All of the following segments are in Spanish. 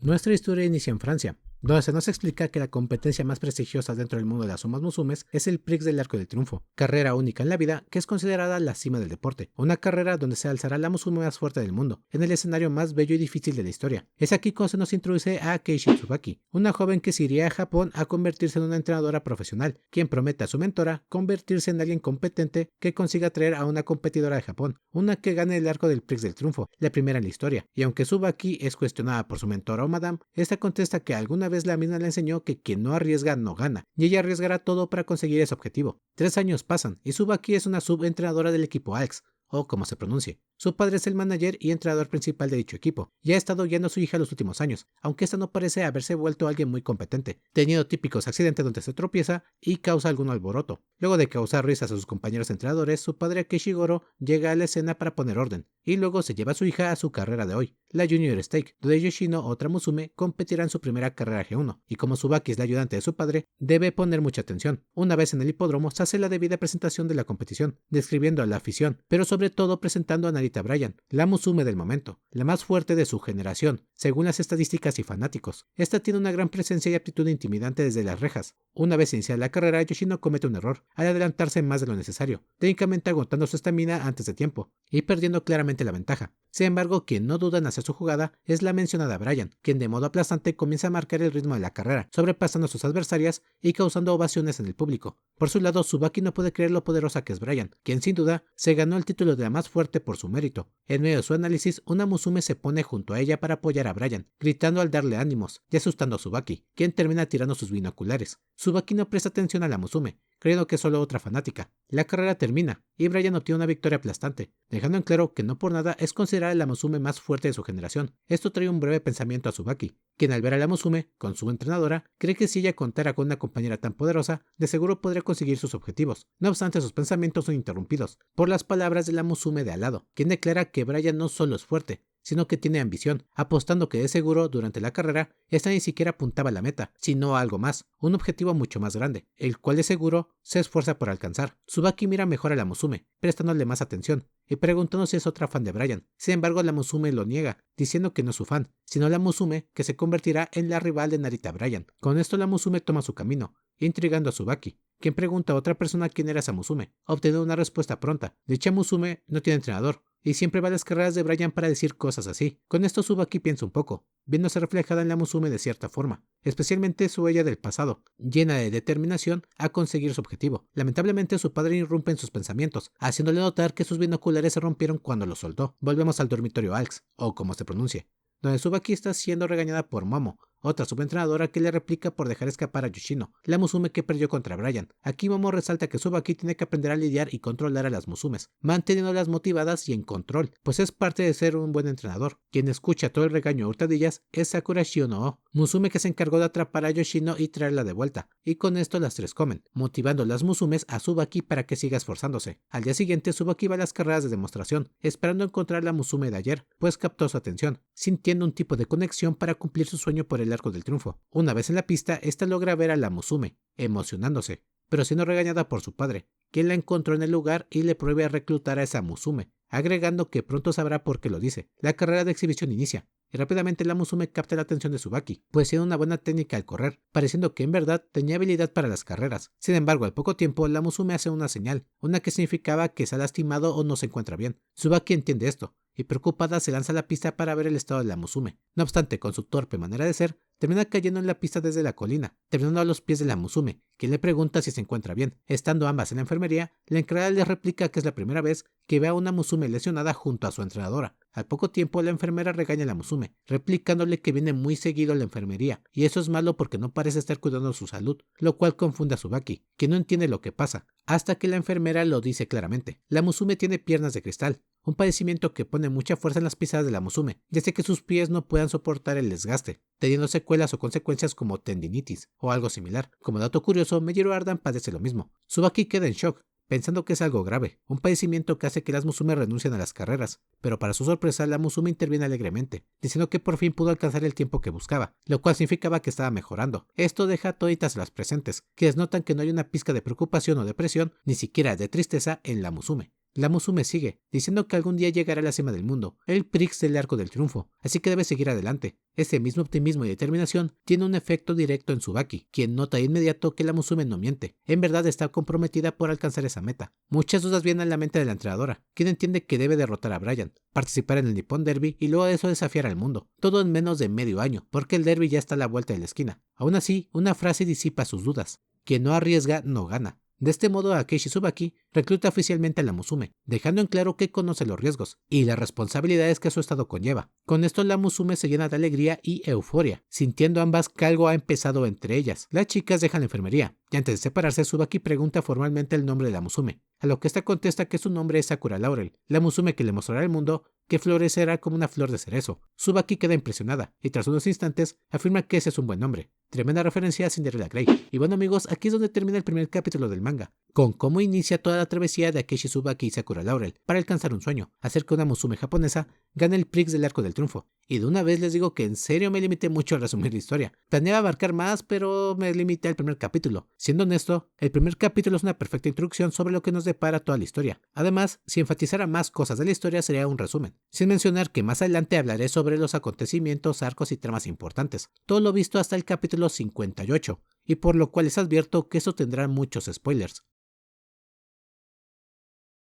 Nuestra historia inicia en Francia, donde se nos explica que la competencia más prestigiosa dentro del mundo de las sumas musumes es el Prix del Arco del Triunfo, carrera única en la vida que es considerada la cima del deporte, una carrera donde se alzará la musume más fuerte del mundo, en el escenario más bello y difícil de la historia. Es aquí cuando se nos introduce a Keiichi Tsubaki, una joven que se iría a Japón a convertirse en una entrenadora profesional, quien promete a su mentora convertirse en alguien competente que consiga traer a una competidora de Japón, una que gane el arco del Prix del Triunfo, la primera en la historia, y aunque Tsubaki es cuestionada por su mentora o madame, esta contesta que alguna vez la misma le enseñó que quien no arriesga no gana, y ella arriesgará todo para conseguir ese objetivo. 3 años pasan, y Tsubaki es una subentrenadora del equipo ALX, o como se pronuncie. Su padre es el manager y entrenador principal de dicho equipo, y ha estado guiando a su hija los últimos años, aunque esta no parece haberse vuelto alguien muy competente, teniendo típicos accidentes donde se tropieza y causa algún alboroto. Luego de causar risas a sus compañeros entrenadores, su padre Kishigoro llega a la escena para poner orden, y luego se lleva a su hija a su carrera de hoy, la Junior Stake, donde Yoshino, otra musume, competirá en su primera carrera G1, y como Tsubaki es la ayudante de su padre, debe poner mucha atención. Una vez en el hipódromo se hace la debida presentación de la competición, describiendo a la afición, pero sobre todo presentando a Narita Bryan, la musume del momento, la más fuerte de su generación, según las estadísticas y fanáticos. Esta tiene una gran presencia y aptitud intimidante desde las rejas. Una vez iniciada la carrera, Yoshino comete un error, al adelantarse más de lo necesario, técnicamente agotando su estamina antes de tiempo, y perdiendo claramente la ventaja. Sin embargo, quien no duda en hacer su jugada es la mencionada Bryan, quien de modo aplastante comienza a marcar el ritmo de la carrera, sobrepasando a sus adversarias y causando ovaciones en el público. Por su lado, Tsubaki no puede creer lo poderosa que es Bryan, quien sin duda se ganó el título de la más fuerte por su mérito. En medio de su análisis, una musume se pone junto a ella para apoyar a Bryan, gritando al darle ánimos y asustando a Tsubaki, quien termina tirando sus binoculares. Tsubaki no presta atención a la musume, creyendo que es solo otra fanática. La carrera termina, y Bryan obtiene una victoria aplastante, dejando en claro que no por nada es considerada la musume más fuerte de su generación. Esto trae un breve pensamiento a Tsubaki, quien al ver a la musume, con su entrenadora, cree que si ella contara con una compañera tan poderosa, de seguro podría conseguir sus objetivos. No obstante, sus pensamientos son interrumpidos por las palabras de la musume de al lado, quien declara que Bryan no solo es fuerte, sino que tiene ambición, apostando que de seguro durante la carrera esta ni siquiera apuntaba a la meta, sino a algo más, un objetivo mucho más grande, el cual de seguro se esfuerza por alcanzar. Tsubaki mira mejor a la musume, prestándole más atención, y preguntando si es otra fan de Bryan. Sin embargo, la musume lo niega, diciendo que no es su fan, sino la musume que se convertirá en la rival de Narita Bryan. Con esto la musume toma su camino, intrigando a Tsubaki, quien pregunta a otra persona quién era esa musume, obteniendo una respuesta pronta. Dicha musume no tiene entrenador, y siempre va a las carreras de Bryan para decir cosas así. Con esto Tsubaki piensa un poco, viéndose reflejada en la musume de cierta forma, especialmente su ella del pasado, llena de determinación a conseguir su objetivo. Lamentablemente su padre irrumpe en sus pensamientos, haciéndole notar que sus binoculares se rompieron cuando los soltó. Volvemos al dormitorio ALX, o como se pronuncie, donde Tsubaki está siendo regañada por Momo, otra subentrenadora que le replica por dejar escapar a Yoshino, la musume que perdió contra Bryan. Aquí Momo resalta que Tsubaki tiene que aprender a lidiar y controlar a las musumes, manteniéndolas motivadas y en control, pues es parte de ser un buen entrenador. Quien escucha todo el regaño a hurtadillas es Sakura Shionoo, musume que se encargó de atrapar a Yoshino y traerla de vuelta, y con esto las tres comen, motivando a las musumes a Tsubaki para que siga esforzándose. Al día siguiente Tsubaki va a las carreras de demostración, esperando encontrar la musume de ayer, pues captó su atención, sintiendo un tipo de conexión para cumplir su sueño por el arco del triunfo. Una vez en la pista, esta logra ver a la musume, emocionándose, pero siendo regañada por su padre, quien la encontró en el lugar y le prohíbe reclutar a esa musume, agregando que pronto sabrá por qué lo dice. La carrera de exhibición inicia, y rápidamente la musume capta la atención de Tsubaki, pues tiene una buena técnica al correr, pareciendo que en verdad tenía habilidad para las carreras. Sin embargo, al poco tiempo, la musume hace una señal, una que significaba que se ha lastimado o no se encuentra bien. Tsubaki entiende esto, y preocupada se lanza a la pista para ver el estado de la musume. No obstante, con su torpe manera de ser, termina cayendo en la pista desde la colina, terminando a los pies de la musume, quien le pregunta si se encuentra bien. Estando ambas en la enfermería, la encargada le replica que es la primera vez que ve a una musume lesionada junto a su entrenadora. Al poco tiempo, la enfermera regaña a la musume, replicándole que viene muy seguido a la enfermería, y eso es malo porque no parece estar cuidando su salud, lo cual confunde a Tsubaki, que no entiende lo que pasa, hasta que la enfermera lo dice claramente. La musume tiene piernas de cristal, un padecimiento que pone mucha fuerza en las pisadas de la musume, y hace que sus pies no puedan soportar el desgaste, teniendo secuelas o consecuencias como tendinitis o algo similar. Como dato curioso, Meijiro Ardan padece lo mismo. Tsubaki queda en shock, pensando que es algo grave, un padecimiento que hace que las musume renuncien a las carreras, pero para su sorpresa la musume interviene alegremente, diciendo que por fin pudo alcanzar el tiempo que buscaba, lo cual significaba que estaba mejorando. Esto deja atónitas a las presentes, quienes notan que no hay una pizca de preocupación o depresión, ni siquiera de tristeza en la musume. La Musume sigue, diciendo que algún día llegará a la cima del mundo, el Prix del Arco del Triunfo, así que debe seguir adelante. Ese mismo optimismo y determinación tiene un efecto directo en Tsubaki, quien nota de inmediato que la Musume no miente. En verdad está comprometida por alcanzar esa meta. Muchas dudas vienen a la mente de la entrenadora, quien entiende que debe derrotar a Bryan, participar en el Nippon Derby y luego de eso desafiar al mundo. Todo en menos de medio año, porque el derby ya está a la vuelta de la esquina. Aún así, una frase disipa sus dudas. Quien no arriesga, no gana. De este modo, Akechi Tsubaki recluta oficialmente a la Musume, dejando en claro que conoce los riesgos y las responsabilidades que su estado conlleva. Con esto, la Musume se llena de alegría y euforia, sintiendo ambas que algo ha empezado entre ellas. Las chicas dejan la enfermería, y antes de separarse, Tsubaki pregunta formalmente el nombre de la Musume, a lo que esta contesta que su nombre es Sakura Laurel, la Musume que le mostrará al mundo que florecerá como una flor de cerezo. Tsubaki queda impresionada, y tras unos instantes afirma que ese es un buen nombre. Tremenda referencia a Cinderella Grey. Y bueno amigos, aquí es donde termina el primer capítulo del manga, con cómo inicia toda la travesía de Akechi Tsubaki y Sakura Laurel para alcanzar un sueño, hacer que una Musume japonesa gane el Prix del Arco del Triunfo. Y de una vez les digo que en serio me limité mucho a resumir la historia. Planeaba abarcar más, pero me limité al primer capítulo. Siendo honesto, el primer capítulo es una perfecta introducción sobre lo que nos depara toda la historia. Además, si enfatizara más cosas de la historia sería un resumen, sin mencionar que más adelante hablaré sobre los acontecimientos, arcos y tramas importantes. Todo lo visto hasta el capítulo 58, y por lo cual les advierto que eso tendrá muchos spoilers.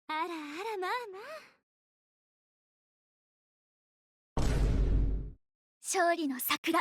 あらあらまあまあ勝利の桜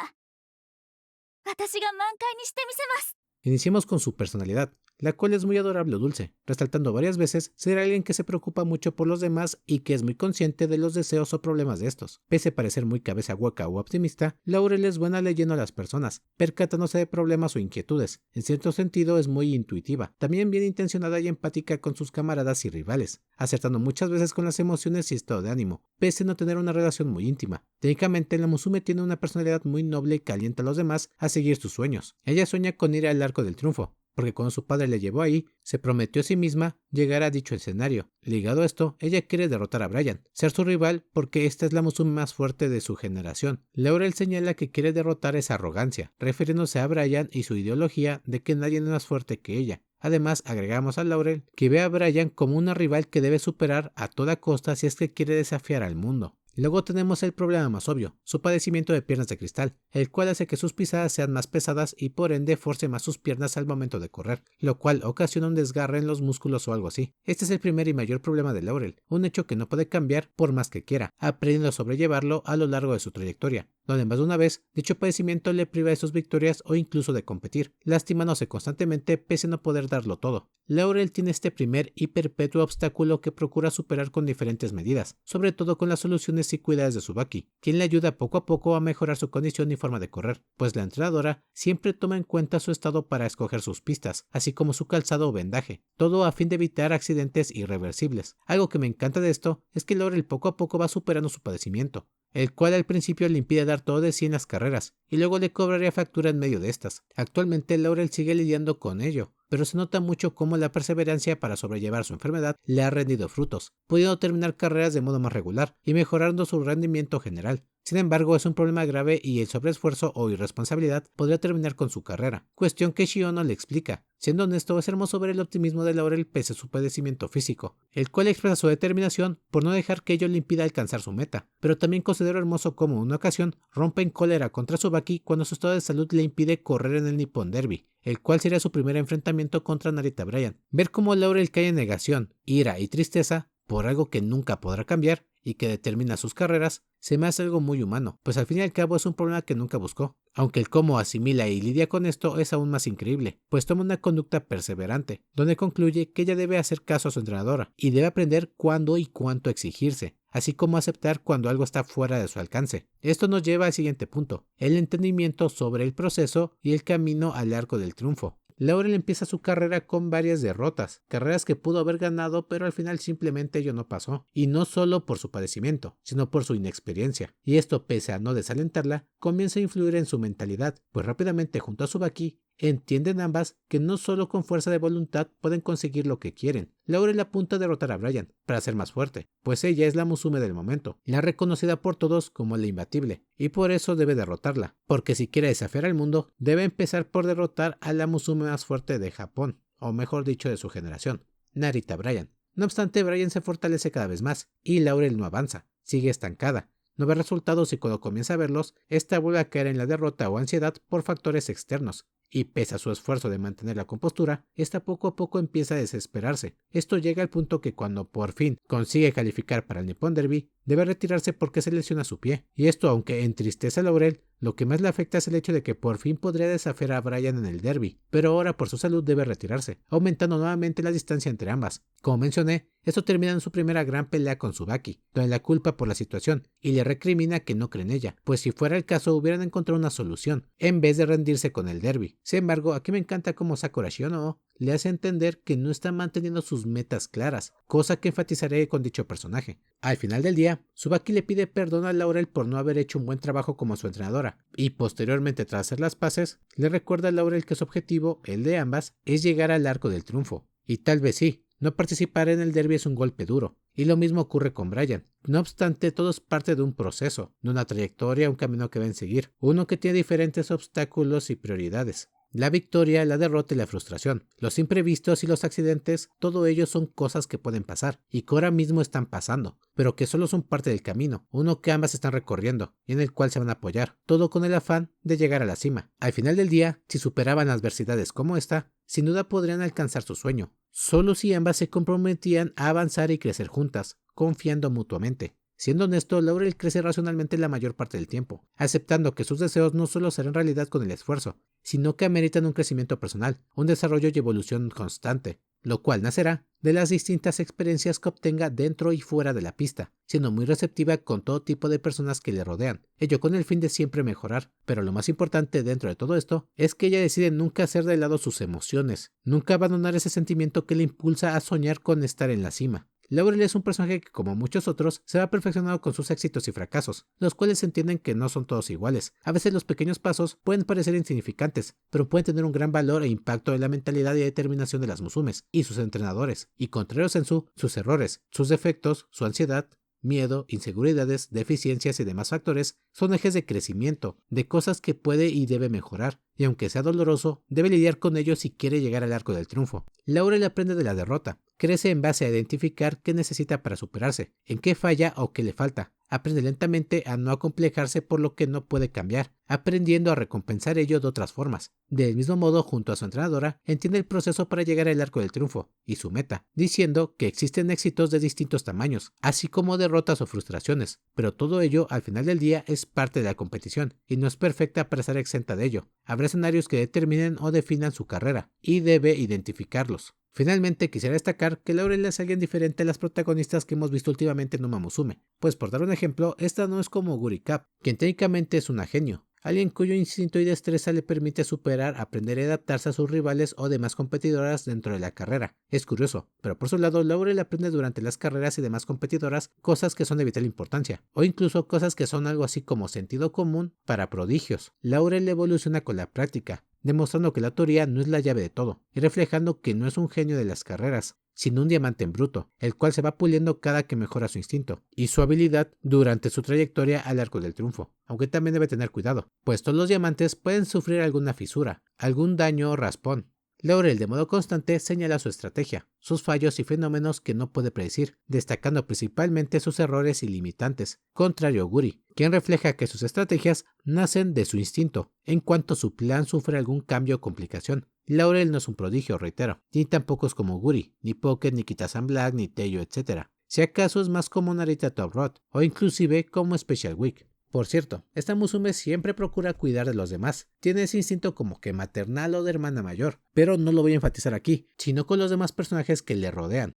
私が満開にしてみせます。 Iniciemos con su personalidad, la cual es muy adorable o dulce, resaltando varias veces ser alguien que se preocupa mucho por los demás y que es muy consciente de los deseos o problemas de estos. Pese a parecer muy cabeza hueca o optimista, Laurel es buena leyendo a las personas, percatándose de problemas o inquietudes. En cierto sentido es muy intuitiva, también bien intencionada y empática con sus camaradas y rivales, acertando muchas veces con las emociones y estado de ánimo, pese a no tener una relación muy íntima. Técnicamente, la Musume tiene una personalidad muy noble y que alienta a los demás a seguir sus sueños. Ella sueña con ir al Arco del Triunfo, porque cuando su padre le llevó ahí, se prometió a sí misma llegar a dicho escenario. Ligado a esto, ella quiere derrotar a Bryan, ser su rival porque esta es la Musume más fuerte de su generación. Laurel señala que quiere derrotar esa arrogancia, refiriéndose a Bryan y su ideología de que nadie es más fuerte que ella. Además, agregamos a Laurel que ve a Bryan como una rival que debe superar a toda costa si es que quiere desafiar al mundo. Luego tenemos el problema más obvio, su padecimiento de piernas de cristal, el cual hace que sus pisadas sean más pesadas y por ende force más sus piernas al momento de correr, lo cual ocasiona un desgarre en los músculos o algo así. Este es el primer y mayor problema de Laurel, un hecho que no puede cambiar por más que quiera, aprendiendo a sobrellevarlo a lo largo de su trayectoria, donde más de una vez dicho padecimiento le priva de sus victorias o incluso de competir, lastimándose constantemente pese a no poder darlo todo. Laurel tiene este primer y perpetuo obstáculo que procura superar con diferentes medidas, sobre todo con las soluciones y cuidados de Tsubaki, quien le ayuda poco a poco a mejorar su condición y forma de correr, pues la entrenadora siempre toma en cuenta su estado para escoger sus pistas, así como su calzado o vendaje, todo a fin de evitar accidentes irreversibles. Algo que me encanta de esto es que Laurel poco a poco va superando su padecimiento, el cual al principio le impide dar todo de sí en las carreras, y luego le cobraría factura en medio de estas. Actualmente Laurel sigue lidiando con ello, pero se nota mucho cómo la perseverancia para sobrellevar su enfermedad le ha rendido frutos, pudiendo terminar carreras de modo más regular y mejorando su rendimiento general. Sin embargo, es un problema grave y el sobreesfuerzo o irresponsabilidad podría terminar con su carrera, cuestión que Shiono le explica. Siendo honesto, es hermoso ver el optimismo de Laurel pese a su padecimiento físico, el cual expresa su determinación por no dejar que ello le impida alcanzar su meta, pero también considero hermoso cómo en una ocasión rompe en cólera contra Tsubaki cuando su estado de salud le impide correr en el Nippon Derby, el cual sería su primer enfrentamiento contra Narita Bryan. Ver cómo Laurel cae en negación, ira y tristeza por algo que nunca podrá cambiar y que determina sus carreras, se me hace algo muy humano, pues al fin y al cabo es un problema que nunca buscó, aunque el cómo asimila y lidia con esto es aún más increíble, pues toma una conducta perseverante, donde concluye que ella debe hacer caso a su entrenadora y debe aprender cuándo y cuánto exigirse, así como aceptar cuando algo está fuera de su alcance. Esto nos lleva al siguiente punto, el entendimiento sobre el proceso y el camino al arco del triunfo. Laurel empieza su carrera con varias derrotas, carreras que pudo haber ganado pero al final simplemente ello no pasó, y no solo por su padecimiento, sino por su inexperiencia, y esto pese a no desalentarla, comienza a influir en su mentalidad, pues rápidamente junto a Tsubaki, entienden ambas que no solo con fuerza de voluntad pueden conseguir lo que quieren. Laurel apunta a derrotar a Bryan para ser más fuerte, pues ella es la Musume del momento, la reconocida por todos como la imbatible, y por eso debe derrotarla, porque si quiere desafiar al mundo, debe empezar por derrotar a la Musume más fuerte de Japón, o mejor dicho de su generación, Narita Bryan. No obstante, Brian se fortalece cada vez más, y Laurel no avanza, sigue estancada. No ve resultados y cuando comienza a verlos, esta vuelve a caer en la derrota o ansiedad por factores externos. Y pese a su esfuerzo de mantener la compostura, esta poco a poco empieza a desesperarse. Esto llega al punto que cuando por fin consigue calificar para el Nippon Derby, debe retirarse porque se lesiona su pie. Y esto, aunque entristece a Laurel, lo que más le afecta es el hecho de que por fin podría desafiar a Brian en el derby, pero ahora por su salud debe retirarse, aumentando nuevamente la distancia entre ambas. Como mencioné, esto termina en su primera gran pelea con Tsubaki, donde la culpa por la situación y le recrimina que no cree en ella, pues si fuera el caso hubieran encontrado una solución, en vez de rendirse con el derby. Sin embargo, aquí me encanta cómo Sakura Shiono le hace entender que no está manteniendo sus metas claras, cosa que enfatizaré con dicho personaje. Al final del día, Tsubaki le pide perdón a Laurel por no haber hecho un buen trabajo como su entrenadora, y posteriormente tras hacer las paces, le recuerda a Laurel que su objetivo, el de ambas, es llegar al arco del triunfo. Y tal vez sí, no participar en el derby es un golpe duro, y lo mismo ocurre con Brian. No obstante, todo es parte de un proceso, de una trayectoria, un camino que deben seguir, uno que tiene diferentes obstáculos y prioridades. La victoria, la derrota y la frustración, los imprevistos y los accidentes, todo ello son cosas que pueden pasar y que ahora mismo están pasando, pero que solo son parte del camino, uno que ambas están recorriendo y en el cual se van a apoyar, todo con el afán de llegar a la cima. Al final del día, si superaban adversidades como esta, sin duda podrían alcanzar su sueño, solo si ambas se comprometían a avanzar y crecer juntas, confiando mutuamente. Siendo honesto, Laurel crece racionalmente la mayor parte del tiempo, aceptando que sus deseos no solo serán realidad con el esfuerzo, sino que ameritan un crecimiento personal, un desarrollo y evolución constante, lo cual nacerá de las distintas experiencias que obtenga dentro y fuera de la pista, siendo muy receptiva con todo tipo de personas que le rodean, ello con el fin de siempre mejorar. Pero lo más importante dentro de todo esto es que ella decide nunca hacer de lado sus emociones, nunca abandonar ese sentimiento que le impulsa a soñar con estar en la cima. Laurel es un personaje que, como muchos otros, se va perfeccionando con sus éxitos y fracasos, los cuales entienden que no son todos iguales. A veces los pequeños pasos pueden parecer insignificantes, pero pueden tener un gran valor e impacto en la mentalidad y determinación de las Musumes y sus entrenadores, y contrarios en sus errores, sus defectos, su ansiedad, miedo, inseguridades, deficiencias y demás factores son ejes de crecimiento, de cosas que puede y debe mejorar, y aunque sea doloroso, debe lidiar con ello si quiere llegar al arco del triunfo. Laurel aprende de la derrota, crece en base a identificar qué necesita para superarse, en qué falla o qué le falta. Aprende lentamente a no acomplejarse por lo que no puede cambiar, aprendiendo a recompensar ello de otras formas. Del mismo modo, junto a su entrenadora, entiende el proceso para llegar al arco del triunfo y su meta, diciendo que existen éxitos de distintos tamaños, así como derrotas o frustraciones, pero todo ello al final del día es parte de la competición y no es perfecta para estar exenta de ello. Habrá escenarios que determinen o definan su carrera y debe identificarlos. Finalmente, quisiera destacar que Laurel es alguien diferente a las protagonistas que hemos visto últimamente en Uma Musume, pues por dar un ejemplo, esta no es como Guri Cap, quien técnicamente es una genio, alguien cuyo instinto y destreza le permite superar, aprender y adaptarse a sus rivales o demás competidoras dentro de la carrera. Es curioso, pero por su lado, Laurel aprende durante las carreras y demás competidoras cosas que son de vital importancia, o incluso cosas que son algo así como sentido común para prodigios. Laurel evoluciona con la práctica, demostrando que la teoría no es la llave de todo, y reflejando que no es un genio de las carreras, sino un diamante en bruto, el cual se va puliendo cada que mejora su instinto y su habilidad durante su trayectoria al arco del triunfo, aunque también debe tener cuidado, pues todos los diamantes pueden sufrir alguna fisura, algún daño o raspón. Laurel de modo constante señala su estrategia, sus fallos y fenómenos que no puede predecir, destacando principalmente sus errores y limitantes, contrario a Guri, quien refleja que sus estrategias nacen de su instinto, en cuanto su plan sufre algún cambio o complicación. Laurel no es un prodigio, reitero, ni tampoco es como Guri, ni Pocket, ni Kitasan Black, ni Teiyo, etc. Si acaso es más como Narita Top Rod, o inclusive como Special Week. Por cierto, esta Musume siempre procura cuidar de los demás, tiene ese instinto como que maternal o de hermana mayor, pero no lo voy a enfatizar aquí, sino con los demás personajes que le rodean.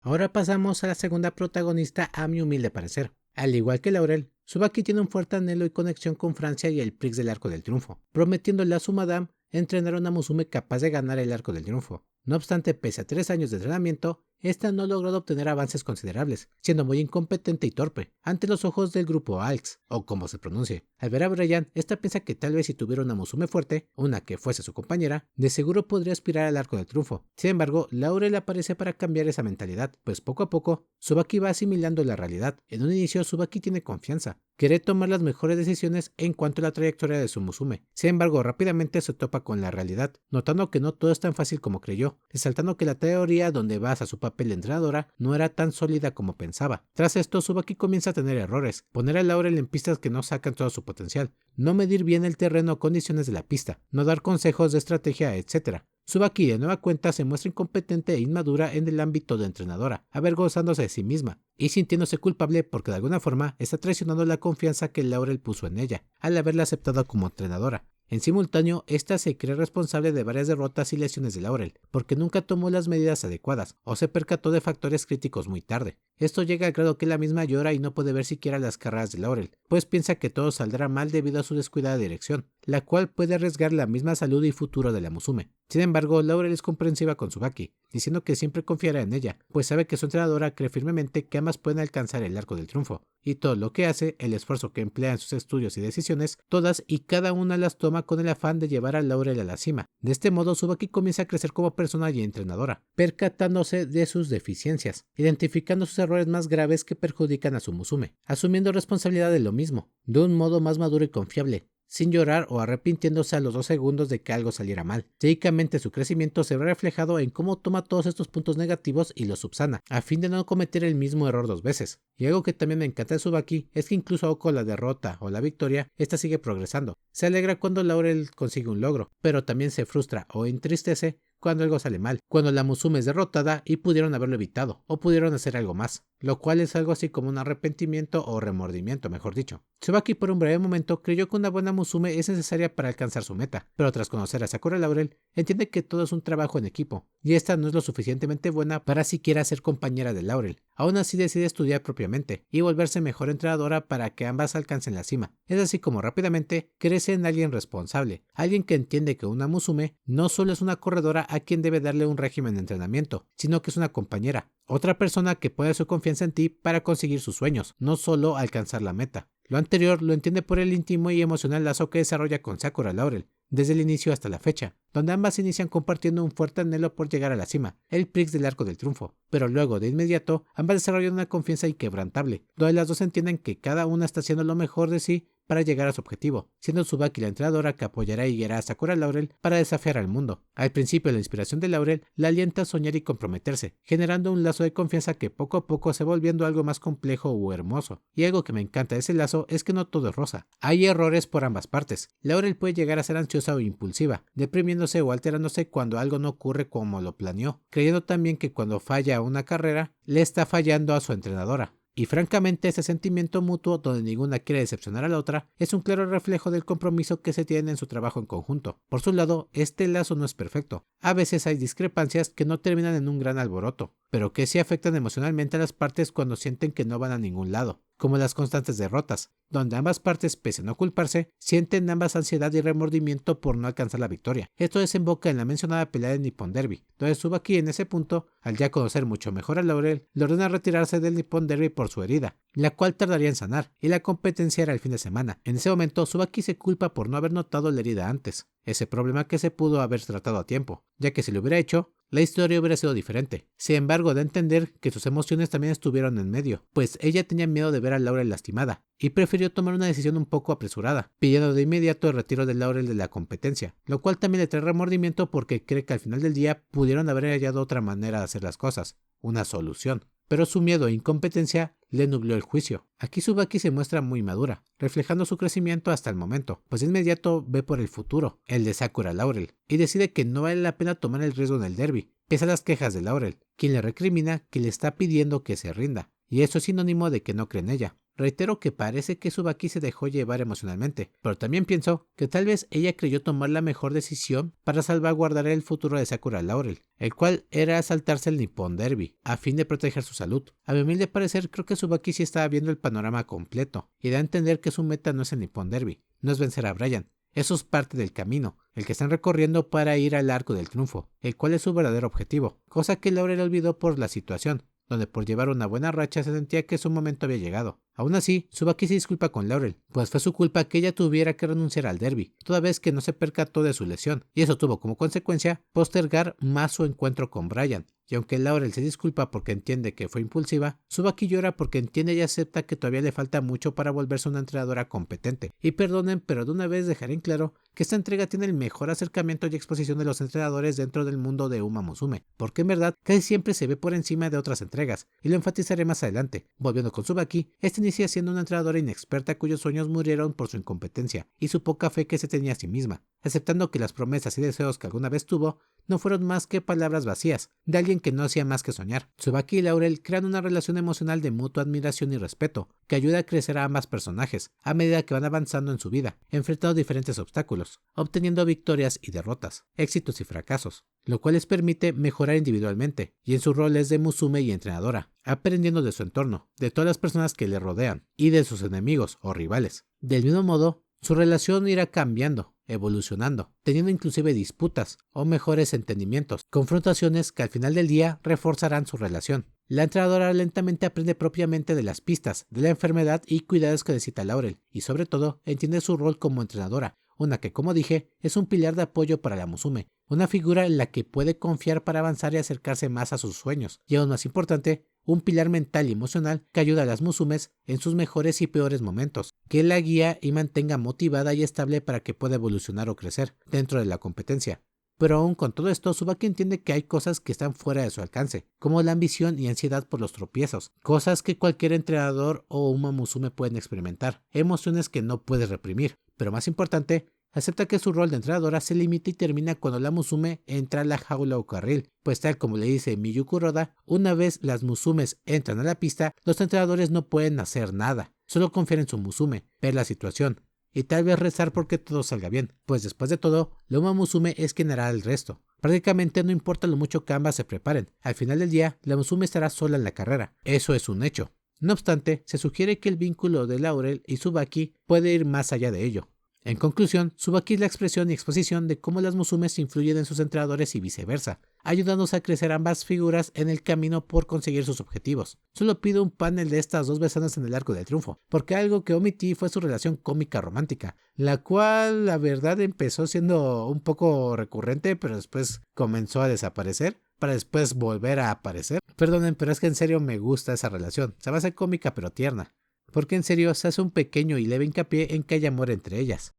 Ahora pasamos a la segunda protagonista, a mi humilde parecer. Al igual que Laurel, Tsubaki tiene un fuerte anhelo y conexión con Francia y el Prix del Arco del Triunfo, prometiéndole a su madame entrenar a una Musume capaz de ganar el Arco del Triunfo. No obstante, pese a 3 años de entrenamiento, esta no ha logrado obtener avances considerables, siendo muy incompetente y torpe, ante los ojos del grupo ALX, o como se pronuncie. Al ver a Brian, esta piensa que tal vez si tuviera una Musume fuerte, una que fuese su compañera, de seguro podría aspirar al arco del triunfo. Sin embargo, Laurel aparece para cambiar esa mentalidad, pues poco a poco, Tsubaki va asimilando la realidad. En un inicio, Tsubaki tiene confianza, quiere tomar las mejores decisiones en cuanto a la trayectoria de su Musume. Sin embargo, rápidamente se topa con la realidad, notando que no todo es tan fácil como creyó, resaltando que la teoría donde basa su papel de entrenadora no era tan sólida como pensaba. Tras esto, Tsubaki comienza a tener errores, poner a Laurel en pistas que no sacan todo su potencial, no medir bien el terreno o condiciones de la pista, no dar consejos de estrategia, etc. Tsubaki de nueva cuenta se muestra incompetente e inmadura en el ámbito de entrenadora, avergonzándose de sí misma y sintiéndose culpable porque de alguna forma está traicionando la confianza que Laurel puso en ella, al haberla aceptado como entrenadora. En simultáneo, esta se cree responsable de varias derrotas y lesiones de Laurel, porque nunca tomó las medidas adecuadas, o se percató de factores críticos muy tarde. Esto llega al grado que la misma llora y no puede ver siquiera las carreras de Laurel, pues piensa que todo saldrá mal debido a su descuidada dirección, la cual puede arriesgar la misma salud y futuro de la Musume. Sin embargo, Laurel es comprensiva con Tsubaki, diciendo que siempre confiará en ella, pues sabe que su entrenadora cree firmemente que ambas pueden alcanzar el arco del triunfo, y todo lo que hace, el esfuerzo que emplea en sus estudios y decisiones, todas y cada una las toma con el afán de llevar a Laurel a la cima. De este modo, Tsubaki comienza a crecer como persona y entrenadora, percatándose de sus deficiencias, identificando sus errores más graves que perjudican a su Musume, asumiendo responsabilidad de lo mismo, de un modo más maduro y confiable, sin llorar o arrepintiéndose a los 2 segundos de que algo saliera mal. Teóricamente su crecimiento se ve reflejado en cómo toma todos estos puntos negativos y los subsana, a fin de no cometer el mismo error 2 veces. Y algo que también me encanta de Tsubaki es que incluso con la derrota o la victoria, esta sigue progresando. Se alegra cuando Laurel consigue un logro, pero también se frustra o entristece cuando algo sale mal, cuando la Musume es derrotada y pudieron haberlo evitado, o pudieron hacer algo más, lo cual es algo así como un arrepentimiento o remordimiento, mejor dicho. Tsubaki por un breve momento creyó que una buena Musume es necesaria para alcanzar su meta, pero tras conocer a Sakura Laurel, entiende que todo es un trabajo en equipo, y esta no es lo suficientemente buena para siquiera ser compañera de Laurel. Aún así decide estudiar propiamente, y volverse mejor entrenadora para que ambas alcancen la cima. Es así como rápidamente crece en alguien responsable, alguien que entiende que una Musume no solo es una corredora a quien debe darle un régimen de entrenamiento, sino que es una compañera, otra persona que pone su confianza en ti para conseguir sus sueños, no solo alcanzar la meta. Lo anterior lo entiende por el íntimo y emocional lazo que desarrolla con Sakura Laurel, desde el inicio hasta la fecha, donde ambas inician compartiendo un fuerte anhelo por llegar a la cima, el Prix del Arco del Triunfo, pero luego de inmediato ambas desarrollan una confianza inquebrantable, donde las dos entienden que cada una está haciendo lo mejor de sí para llegar a su objetivo, siendo Tsubaki la entrenadora que apoyará y guiará a Sakura Laurel para desafiar al mundo. Al principio la inspiración de Laurel la alienta a soñar y comprometerse, generando un lazo de confianza que poco a poco se va volviendo algo más complejo o hermoso. Y algo que me encanta de ese lazo es que no todo es rosa, hay errores por ambas partes. Laurel puede llegar a ser ansiosa o impulsiva, deprimiéndose o alterándose cuando algo no ocurre como lo planeó, creyendo también que cuando falla una carrera, le está fallando a su entrenadora. Y francamente ese sentimiento mutuo donde ninguna quiere decepcionar a la otra es un claro reflejo del compromiso que se tiene en su trabajo en conjunto. Por su lado, este lazo no es perfecto. A veces hay discrepancias que no terminan en un gran alboroto, pero que sí afectan emocionalmente a las partes cuando sienten que no van a ningún lado, como las constantes derrotas, donde ambas partes, pese a no culparse, sienten ambas ansiedad y remordimiento por no alcanzar la victoria. Esto desemboca en la mencionada pelea de Nippon Derby, donde Tsubaki en ese punto, al ya conocer mucho mejor a Laurel, le ordena retirarse del Nippon Derby por su herida, la cual tardaría en sanar, y la competencia era el fin de semana. En ese momento, Tsubaki se culpa por no haber notado la herida antes, ese problema que se pudo haber tratado a tiempo, ya que si lo hubiera hecho, la historia hubiera sido diferente. Sin embargo, da a entender que sus emociones también estuvieron en medio, pues ella tenía miedo de ver a Laurel lastimada, y prefirió tomar una decisión un poco apresurada, pidiendo de inmediato el retiro de Laurel de la competencia, lo cual también le trae remordimiento porque cree que al final del día pudieron haber hallado otra manera de hacer las cosas, una solución. Pero su miedo e incompetencia le nubló el juicio. Aquí Tsubaki se muestra muy madura, reflejando su crecimiento hasta el momento, pues de inmediato ve por el futuro, el de Sakura Laurel, y decide que no vale la pena tomar el riesgo en el derby, pese a las quejas de Laurel, quien le recrimina que le está pidiendo que se rinda, y eso es sinónimo de que no cree en ella. Reitero que parece que Tsubaki se dejó llevar emocionalmente, pero también pienso que tal vez ella creyó tomar la mejor decisión para salvaguardar el futuro de Sakura Laurel, el cual era saltarse el Nippon Derby, a fin de proteger su salud. A mi humilde parecer, creo que Tsubaki sí estaba viendo el panorama completo, y da a entender que su meta no es el Nippon Derby, no es vencer a Brian. Eso es parte del camino, el que están recorriendo para ir al Arco del Triunfo, el cual es su verdadero objetivo, cosa que Laurel olvidó por la situación, donde por llevar una buena racha se sentía que su momento había llegado. Aún así, Tsubaki se disculpa con Laurel, pues fue su culpa que ella tuviera que renunciar al derby, toda vez que no se percató de su lesión, y eso tuvo como consecuencia postergar más su encuentro con Bryan. Y aunque Laurel se disculpa porque entiende que fue impulsiva, Tsubaki llora porque entiende y acepta que todavía le falta mucho para volverse una entrenadora competente. Y perdonen, pero de una vez dejaré en claro que esta entrega tiene el mejor acercamiento y exposición de los entrenadores dentro del mundo de Uma Musume, porque en verdad casi siempre se ve por encima de otras entregas, y lo enfatizaré más adelante. Volviendo con Tsubaki, este inicia siendo una entrenadora inexperta cuyos sueños murieron por su incompetencia y su poca fe que se tenía a sí misma, aceptando que las promesas y deseos que alguna vez tuvo no fueron más que palabras vacías, de alguien que no hacía más que soñar. Tsubaki y Laurel crean una relación emocional de mutua admiración y respeto, que ayuda a crecer a ambas personajes, a medida que van avanzando en su vida, enfrentando diferentes obstáculos, obteniendo victorias y derrotas, éxitos y fracasos, lo cual les permite mejorar individualmente, y en sus roles de Musume y entrenadora, aprendiendo de su entorno, de todas las personas que le rodean, y de sus enemigos o rivales. Del mismo modo, su relación irá cambiando, evolucionando, teniendo inclusive disputas o mejores entendimientos, confrontaciones que al final del día reforzarán su relación. La entrenadora lentamente aprende propiamente de las pistas, de la enfermedad y cuidados que necesita Laurel, y sobre todo entiende su rol como entrenadora, una que, como dije, es un pilar de apoyo para la Musume, una figura en la que puede confiar para avanzar y acercarse más a sus sueños, y aún más importante, un pilar mental y emocional que ayuda a las Musumes en sus mejores y peores momentos, que la guía y mantenga motivada y estable para que pueda evolucionar o crecer dentro de la competencia. Pero aún con todo esto, Tsubaki entiende que hay cosas que están fuera de su alcance, como la ambición y ansiedad por los tropiezos, cosas que cualquier entrenador o Uma Musume pueden experimentar, emociones que no puede reprimir, pero más importante, acepta que su rol de entrenadora se limita y termina cuando la Musume entra a la jaula o carril, pues tal como le dice Miyu Kuroda, una vez las Musumes entran a la pista, los entrenadores no pueden hacer nada, solo confiar en su Musume, ver la situación, y tal vez rezar porque todo salga bien, pues después de todo, la Uma Musume es quien hará el resto. Prácticamente no importa lo mucho que ambas se preparen, al final del día, la Musume estará sola en la carrera, eso es un hecho. No obstante, se sugiere que el vínculo de Laurel y Tsubaki puede ir más allá de ello. En conclusión, Tsubaki es la expresión y exposición de cómo las Musumes influyen en sus entrenadores y viceversa, ayudándose a crecer ambas figuras en el camino por conseguir sus objetivos. Solo pido un panel de estas dos besadas en el Arco del Triunfo, porque algo que omití fue su relación cómica romántica, la cual la verdad empezó siendo un poco recurrente, pero después comenzó a desaparecer, para después volver a aparecer. Perdonen, pero es que en serio me gusta esa relación, se va a hacer cómica pero tierna, porque en serio se hace un pequeño y leve hincapié en que hay amor entre ellas.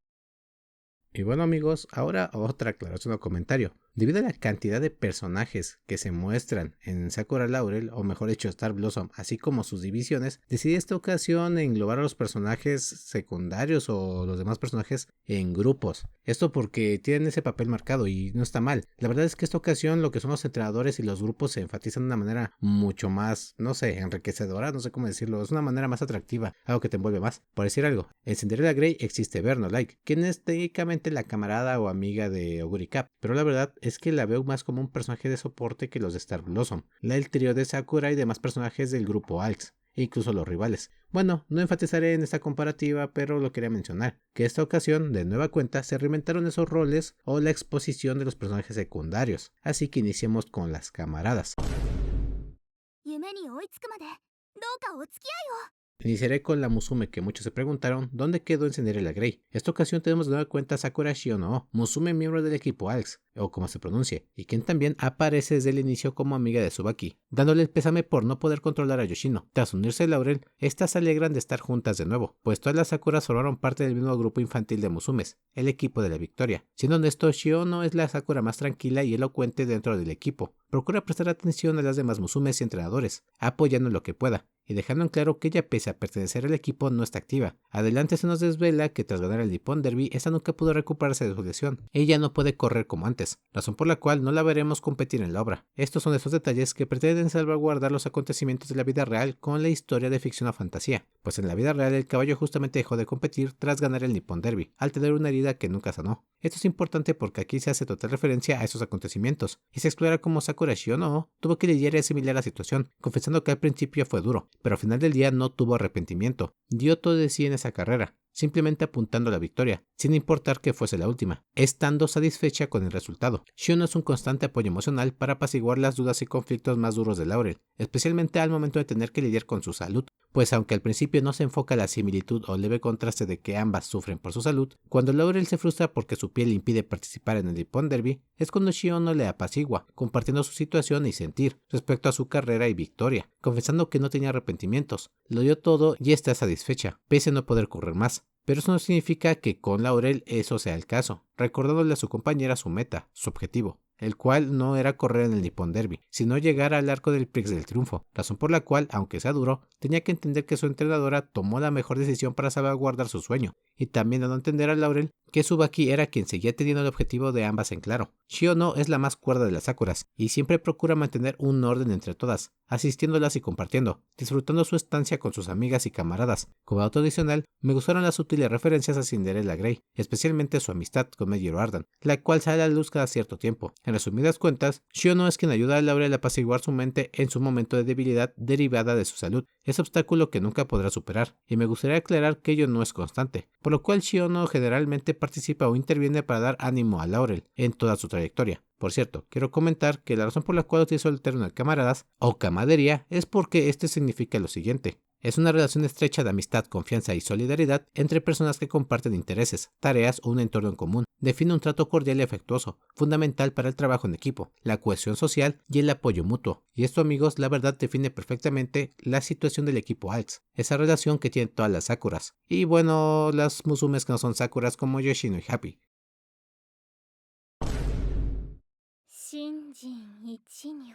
Y bueno amigos, ahora otra aclaración o comentario. Debido a la cantidad de personajes que se muestran en Sakura Laurel, o mejor dicho Star Blossom, así como sus divisiones, decidí esta ocasión englobar a los personajes secundarios o los demás personajes en grupos. Esto porque tienen ese papel marcado y no está mal. La verdad es que esta ocasión lo que son los entrenadores y los grupos se enfatizan de una manera mucho más, no sé, enriquecedora, no sé cómo decirlo, es una manera más atractiva, algo que te envuelve más. Por decir algo, en Cinderella Grey existe Verno Like, quien es técnicamente la camarada o amiga de Oguri Cap, pero la verdad es que la veo más como un personaje de soporte que los de Star Blossom, el trío de Sakura y demás personajes del grupo ALX, e incluso los rivales. Bueno, no enfatizaré en esta comparativa, pero lo quería mencionar, que esta ocasión, de nueva cuenta, se reinventaron esos roles o la exposición de los personajes secundarios, así que iniciemos con las camaradas. Iniciaré con la Musume, que muchos se preguntaron dónde quedó en Cinderella Grey. Esta ocasión tenemos de nueva cuenta a Sakura Shiono, Musume miembro del equipo ALX, o como se pronuncie, y quien también aparece desde el inicio como amiga de Tsubaki, dándole el pésame por no poder controlar a Yoshino. Tras unirse a Laurel, estas se alegran de estar juntas de nuevo, pues todas las Sakuras formaron parte del mismo grupo infantil de Musumes, el equipo de la victoria. Siendo honesto, Shiono es la Sakura más tranquila y elocuente dentro del equipo. Procura prestar atención a las demás Musumes y entrenadores, apoyando en lo que pueda, y dejando en claro que ella, pese a pertenecer al equipo, no está activa. Adelante se nos desvela que tras ganar el Nippon Derby, esta nunca pudo recuperarse de su lesión. Ella no puede correr como antes, razón por la cual no la veremos competir en la obra. Estos son esos detalles que pretenden salvaguardar los acontecimientos de la vida real con la historia de ficción o fantasía, pues en la vida real el caballo justamente dejó de competir tras ganar el Nippon Derby, al tener una herida que nunca sanó. Esto es importante porque aquí se hace total referencia a esos acontecimientos, y se explora cómo Sakura Shiono tuvo que lidiar y asimilar la situación, confesando que al principio fue duro, pero al final del día no tuvo arrepentimiento, dio todo de sí en esa carrera. simplemente apuntando a la victoria, sin importar que fuese la última, estando satisfecha con el resultado. Shiono es un constante apoyo emocional para apaciguar las dudas y conflictos más duros de Laurel, especialmente al momento de tener que lidiar con su salud, pues aunque al principio no se enfoca la similitud o leve contraste de que ambas sufren por su salud, cuando Laurel se frustra porque su piel le impide participar en el Nippon Derby, es cuando Shiono le apacigua, compartiendo su situación y sentir respecto a su carrera y victoria, confesando que no tenía arrepentimientos, lo dio todo y está satisfecha, pese a no poder correr más. Pero eso no significa que con Laurel eso sea el caso, recordándole a su compañera su meta, su objetivo, el cual no era correr en el Nippon Derby, sino llegar al arco del Prix del Triunfo, razón por la cual, aunque sea duro, tenía que entender que su entrenadora tomó la mejor decisión para salvaguardar su sueño, y también dando a entender a Laurel que Tsubaki era quien seguía teniendo el objetivo de ambas en claro. Shiono es la más cuerda de las Sakuras, y siempre procura mantener un orden entre todas, asistiéndolas y compartiendo, disfrutando su estancia con sus amigas y camaradas. Como dato adicional, me gustaron las sutiles referencias a Cinderella Grey, especialmente su amistad con Meijiro Ardan, la cual sale a la luz cada cierto tiempo. En resumidas cuentas, Shiono es quien ayuda a Laurel a apaciguar su mente en su momento de debilidad derivada de su salud, ese obstáculo que nunca podrá superar, y me gustaría aclarar que ello no es constante, por lo cual Shiono generalmente participa o interviene para dar ánimo a Laurel en toda su trayectoria. Por cierto, quiero comentar que la razón por la cual utilizo el término de camaradas o camadería es porque este significa lo siguiente. Es una relación estrecha de amistad, confianza y solidaridad entre personas que comparten intereses, tareas o un entorno en común. Define un trato cordial y afectuoso, fundamental para el trabajo en equipo, la cohesión social y el apoyo mutuo. Y esto, amigos, la verdad define perfectamente la situación del equipo ALTS, esa relación que tienen todas las Sakuras. Y bueno, las Musumes que no son Sakuras como Yoshino y Happy. 新人一入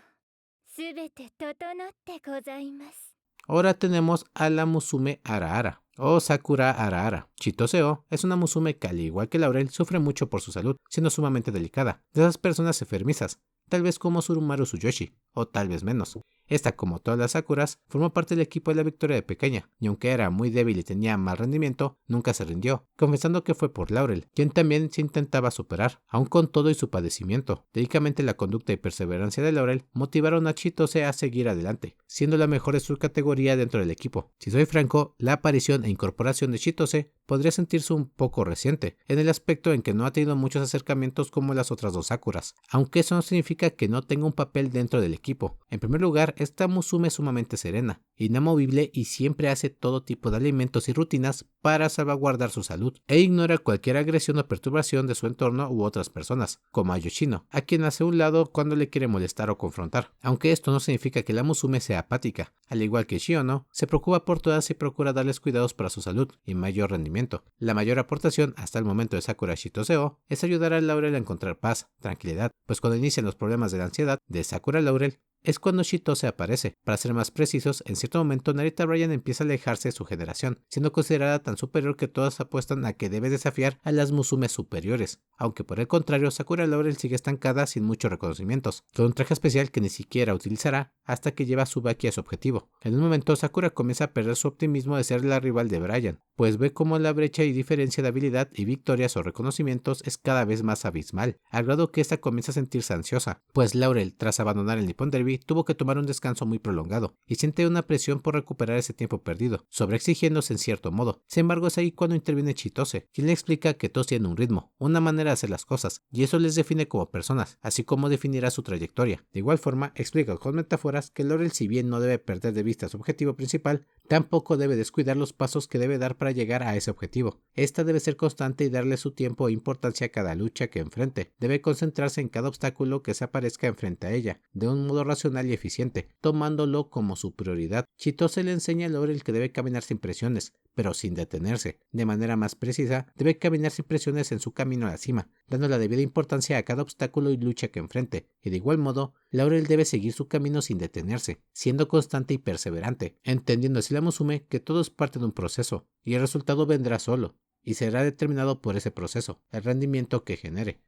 すべて整ってございます。 Ahora tenemos a la Musume Arahara, o Sakura Arahara. Chitose-o es una Musume que, al igual que Laurel, sufre mucho por su salud, siendo sumamente delicada, de esas personas enfermizas, tal vez como Surumaru Tsuyoshi, o tal vez menos. Esta, como todas las Sakuras, formó parte del equipo de la victoria de pequeña, y aunque era muy débil y tenía mal rendimiento, nunca se rindió, confesando que fue por Laurel, quien también se intentaba superar, aun con todo y su padecimiento. Técnicamente la conducta y perseverancia de Laurel motivaron a Chitose a seguir adelante, siendo la mejor de su categoría dentro del equipo. Si soy franco, la aparición e incorporación de Chitose podría sentirse un poco reciente, en el aspecto en que no ha tenido muchos acercamientos como las otras dos Sakuras, aunque eso no significa que no tenga un papel dentro del equipo. En primer lugar, esta Musume es sumamente serena, inamovible y siempre hace todo tipo de alimentos y rutinas para salvaguardar su salud, e ignora cualquier agresión o perturbación de su entorno u otras personas, como a Yoshino, a quien hace a un lado cuando le quiere molestar o confrontar. Aunque esto no significa que la Musume sea apática, al igual que Shiono, se preocupa por todas y procura darles cuidados para su salud y mayor rendimiento. La mayor aportación hasta el momento de Sakura Chitose-o es ayudar a Laurel a encontrar paz, tranquilidad, pues cuando inician los problemas de la ansiedad de Sakura Laurel, es cuando Chitose aparece. Para ser más precisos, en cierto momento Narita Bryan empieza a alejarse de su generación, siendo considerada tan superior que todas apuestan a que debe desafiar a las Musumes superiores, aunque por el contrario Sakura Laurel sigue estancada sin muchos reconocimientos, con un traje especial que ni siquiera utilizará hasta que lleva a Tsubaki a su objetivo. En un momento Sakura comienza a perder su optimismo de ser la rival de Bryan, pues ve cómo la brecha y diferencia de habilidad y victorias o reconocimientos es cada vez más abismal, al grado que ésta comienza a sentirse ansiosa, pues Laurel, tras abandonar el Nippon Derby, tuvo que tomar un descanso muy prolongado y siente una presión por recuperar ese tiempo perdido, sobreexigiéndose en cierto modo. Sin embargo, es ahí cuando interviene Chitose, quien le explica que todos tienen un ritmo, una manera de hacer las cosas, y eso les define como personas, así como definirá su trayectoria. De igual forma, explica con metáforas que Laurel, si bien no debe perder de vista su objetivo principal, tampoco debe descuidar los pasos que debe dar para llegar a ese objetivo. Esta debe ser constante y darle su tiempo e importancia a cada lucha que enfrente. Debe concentrarse en cada obstáculo que se aparezca enfrente a ella, de un modo racional y eficiente, tomándolo como su prioridad. Chitose le enseña a Laurel que debe caminar sin presiones, pero sin detenerse. De manera más precisa, debe caminar sin presiones en su camino a la cima, dando la debida importancia a cada obstáculo y lucha que enfrente, y de igual modo, Laurel debe seguir su camino sin detenerse, siendo constante y perseverante, entendiendo así la Musume que todo es parte de un proceso, y el resultado vendrá solo, y será determinado por ese proceso, el rendimiento que genere.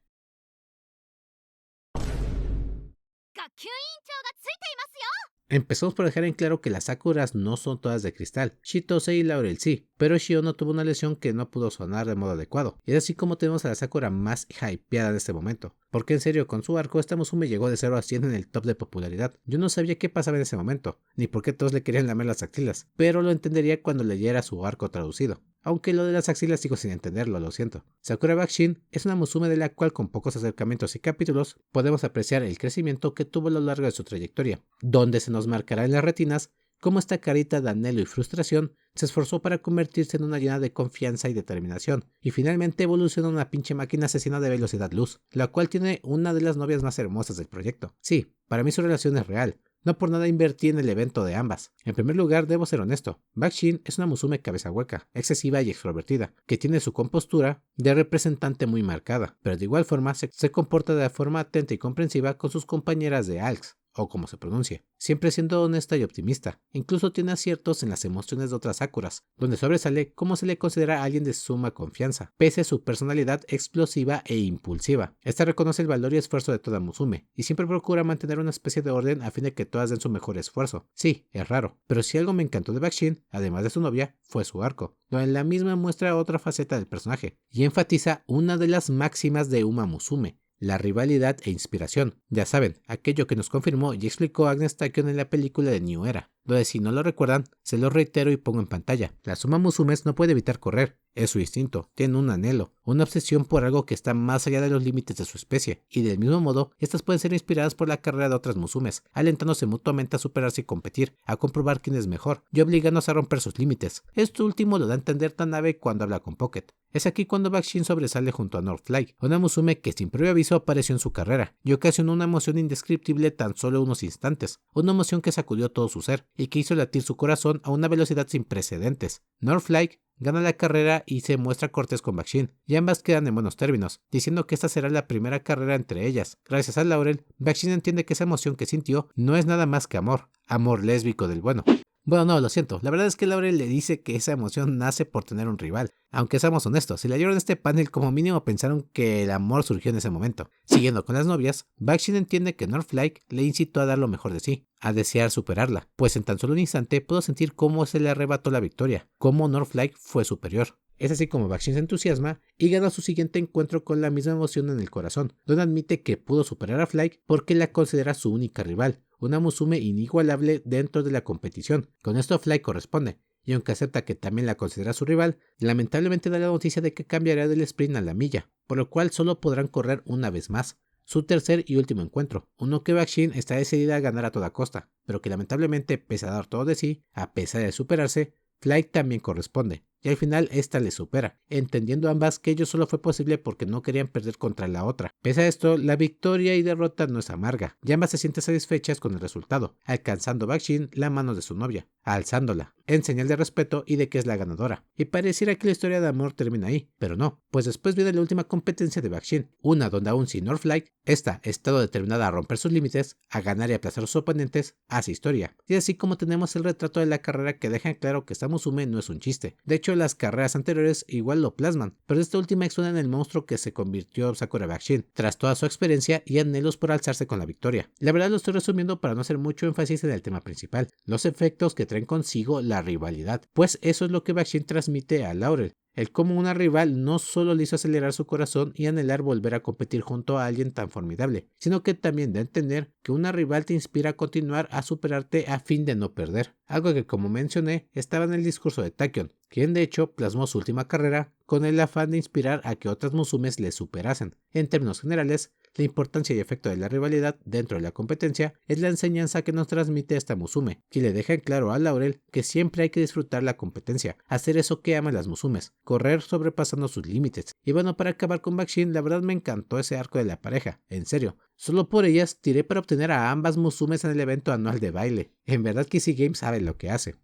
Empezamos por dejar en claro que las Sakuras no son todas de cristal. Chitose y Laurel sí, pero Shiono tuvo una lesión que no pudo sonar de modo adecuado. Y es así como tenemos a la Sakura más hypeada en este momento. porque en serio, con su arco esta Musume llegó de 0 a 100 en el top de popularidad. Yo no sabía qué pasaba en ese momento, ni por qué todos le querían lamer las axilas, pero lo entendería cuando leyera su arco traducido. Aunque lo de las axilas sigo sin entenderlo, lo siento. Sakura Bakshin es una Musume de la cual con pocos acercamientos y capítulos podemos apreciar el crecimiento que tuvo a lo largo de su trayectoria, donde se nos marcará en las retinas cómo esta carita de anhelo y frustración se esforzó para convertirse en una llena de confianza y determinación, y finalmente evolucionó en una pinche máquina asesina de velocidad luz, la cual tiene una de las novias más hermosas del proyecto. Sí, para mí su relación es real. No por nada invertí en el evento de ambas. En primer lugar, debo ser honesto. Bakshin es una Musume cabeza hueca, excesiva y extrovertida, que tiene su compostura de representante muy marcada, pero de igual forma se comporta de forma atenta y comprensiva con sus compañeras de ALX, o como se pronuncie, siempre siendo honesta y optimista. Incluso tiene aciertos en las emociones de otras Sakuras, donde sobresale cómo se le considera a alguien de suma confianza, pese a su personalidad explosiva e impulsiva. Esta reconoce el valor y esfuerzo de toda Musume, y siempre procura mantener una especie de orden a fin de que todas den su mejor esfuerzo. Sí, es raro, pero si algo me encantó de Bakshin, además de su novia, fue su arco, donde la misma muestra otra faceta del personaje, y enfatiza una de las máximas de Uma Musume: la rivalidad e inspiración. Ya saben, aquello que nos confirmó y explicó Agnes Tachyon en la película de New Era, donde si no lo recuerdan, se lo reitero y pongo en pantalla. Las Uma Musumes no puede evitar correr, es su instinto, tienen un anhelo, una obsesión por algo que está más allá de los límites de su especie, y del mismo modo, estas pueden ser inspiradas por la carrera de otras Musumes, alentándose mutuamente a superarse y competir, a comprobar quién es mejor, y obligándose a romper sus límites. Esto último lo da a entender Tanabe cuando habla con Pocket. Es aquí cuando Bakshin sobresale junto a Northfly, una Musume que sin previo aviso apareció en su carrera, y ocasionó una emoción indescriptible tan solo unos instantes, una emoción que sacudió todo su ser, y que hizo latir su corazón a una velocidad sin precedentes. Northfly gana la carrera y se muestra cortés con Bakshin, y ambas quedan en buenos términos, diciendo que esta será la primera carrera entre ellas. Gracias a Laurel, Bakshin entiende que esa emoción que sintió no es nada más que amor, amor lésbico del bueno. Bueno, no, lo siento, la verdad es que Laurel le dice que esa emoción nace por tener un rival. Aunque seamos honestos, si leyeron este panel como mínimo pensaron que el amor surgió en ese momento. Siguiendo con las novias, Bakshin entiende que Northfly le incitó a dar lo mejor de sí, a desear superarla, pues en tan solo un instante pudo sentir cómo se le arrebató la victoria, cómo Northfly fue superior. Es así como Bakshin se entusiasma y gana su siguiente encuentro con la misma emoción en el corazón, donde admite que pudo superar a Fly porque la considera su única rival, una Musume inigualable dentro de la competición. Con esto Fly corresponde, y aunque acepta que también la considera su rival, lamentablemente da la noticia de que cambiará del sprint a la milla, por lo cual solo podrán correr una vez más. Su tercer y último encuentro, uno que Bakshin está decidida a ganar a toda costa, pero que lamentablemente, pese a dar todo de sí, a pesar de superarse, Fly también corresponde, y al final esta le supera, entendiendo ambas que ello solo fue posible porque no querían perder contra la otra. Pese a esto, la victoria y derrota no es amarga, y ambas se sienten satisfechas con el resultado, alcanzando Bakshin la mano de su novia, alzándola, en señal de respeto y de que es la ganadora. Y pareciera que la historia de amor termina ahí, pero no, pues después viene la última competencia de Bakshin, una donde aún sin Northfly, esta estado determinada a romper sus límites, a ganar y aplazar a sus oponentes, hace historia. Y así como tenemos el retrato de la carrera que deja claro que esta Musume no es un chiste. De hecho, las carreras anteriores igual lo plasman, pero esta última expone en el monstruo que se convirtió Sakura Bakshin, tras toda su experiencia y anhelos por alzarse con la victoria. La verdad lo estoy resumiendo para no hacer mucho énfasis en el tema principal, los efectos que traen consigo la rivalidad, pues eso es lo que Bakshin transmite a Laurel. El cómo una rival no solo le hizo acelerar su corazón y anhelar volver a competir junto a alguien tan formidable, sino que también da a entender que una rival te inspira a continuar a superarte a fin de no perder. Algo que, como mencioné, estaba en el discurso de Tachyon, quien de hecho plasmó su última carrera con el afán de inspirar a que otras Musumes le superasen. En términos generales, la importancia y efecto de la rivalidad dentro de la competencia es la enseñanza que nos transmite esta Musume, que le deja en claro a Laurel que siempre hay que disfrutar la competencia, hacer eso que aman las Musumes, correr sobrepasando sus límites. Y bueno, para acabar con Bakshin, la verdad me encantó ese arco de la pareja, en serio. Solo por ellas tiré para obtener a ambas Musumes en el evento anual de baile. En verdad Kissy Games sabe lo que hace.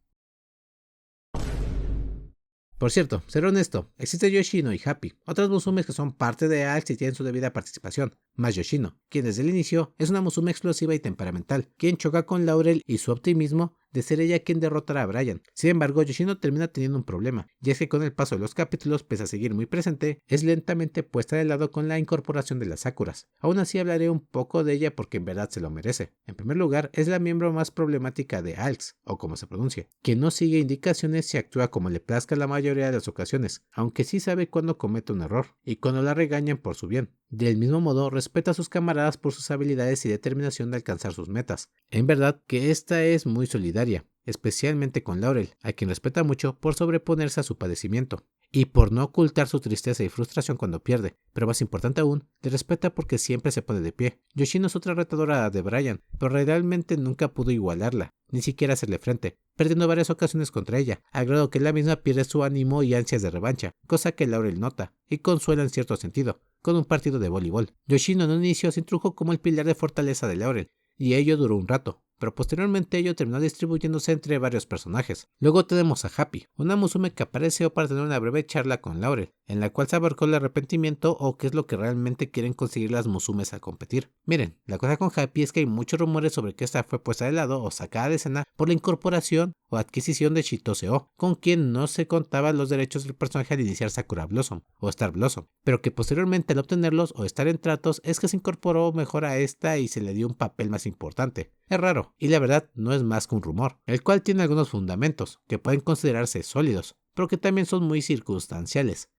Por cierto, ser honesto, existe Yoshino y Happy, otras Musumes que son parte de ALX y tienen su debida participación, más Yoshino, quien desde el inicio es una Musume explosiva y temperamental, quien choca con Laurel y su optimismo de ser ella quien derrotará a Brian. Sin embargo, Yoshino termina teniendo un problema, y es que con el paso de los capítulos, pese a seguir muy presente, es lentamente puesta de lado con la incorporación de las Sakuras. Aún así hablaré un poco de ella porque en verdad se lo merece. En primer lugar, es la miembro más problemática de ALX, o como se pronuncia, quien no sigue indicaciones y actúa como le plazca la mayoría de las ocasiones, aunque sí sabe cuándo comete un error, y cuando la regañan por su bien. Del mismo modo, respeta a sus camaradas por sus habilidades y determinación de alcanzar sus metas. En verdad que esta es muy solidaria, especialmente con Laurel, a quien respeta mucho por sobreponerse a su padecimiento y por no ocultar su tristeza y frustración cuando pierde, pero más importante aún, le respeta porque siempre se pone de pie. Yoshino es otra retadora de Brian, pero realmente nunca pudo igualarla, ni siquiera hacerle frente, perdiendo varias ocasiones contra ella, al grado que la misma pierde su ánimo y ansias de revancha, cosa que Laurel nota, y consuela en cierto sentido, con un partido de voleibol. Yoshino en un inicio se introdujo como el pilar de fortaleza de Laurel, y ello duró un rato, pero posteriormente ello terminó distribuyéndose entre varios personajes. Luego tenemos a Happy, una Musume que apareció para tener una breve charla con Laurel, en la cual se abarcó el arrepentimiento o qué es lo que realmente quieren conseguir las Musumes al competir. Miren, la cosa con Happy es que hay muchos rumores sobre que esta fue puesta de lado o sacada de escena por la incorporación o adquisición de Chitose-O, con quien no se contaban los derechos del personaje al iniciar Sakura Blossom o Star Blossom, pero que posteriormente al obtenerlos o estar en tratos es que se incorporó mejor a esta y se le dio un papel más importante. Es raro, y la verdad no es más que un rumor, el cual tiene algunos fundamentos, que pueden considerarse sólidos, pero que también son muy circunstanciales.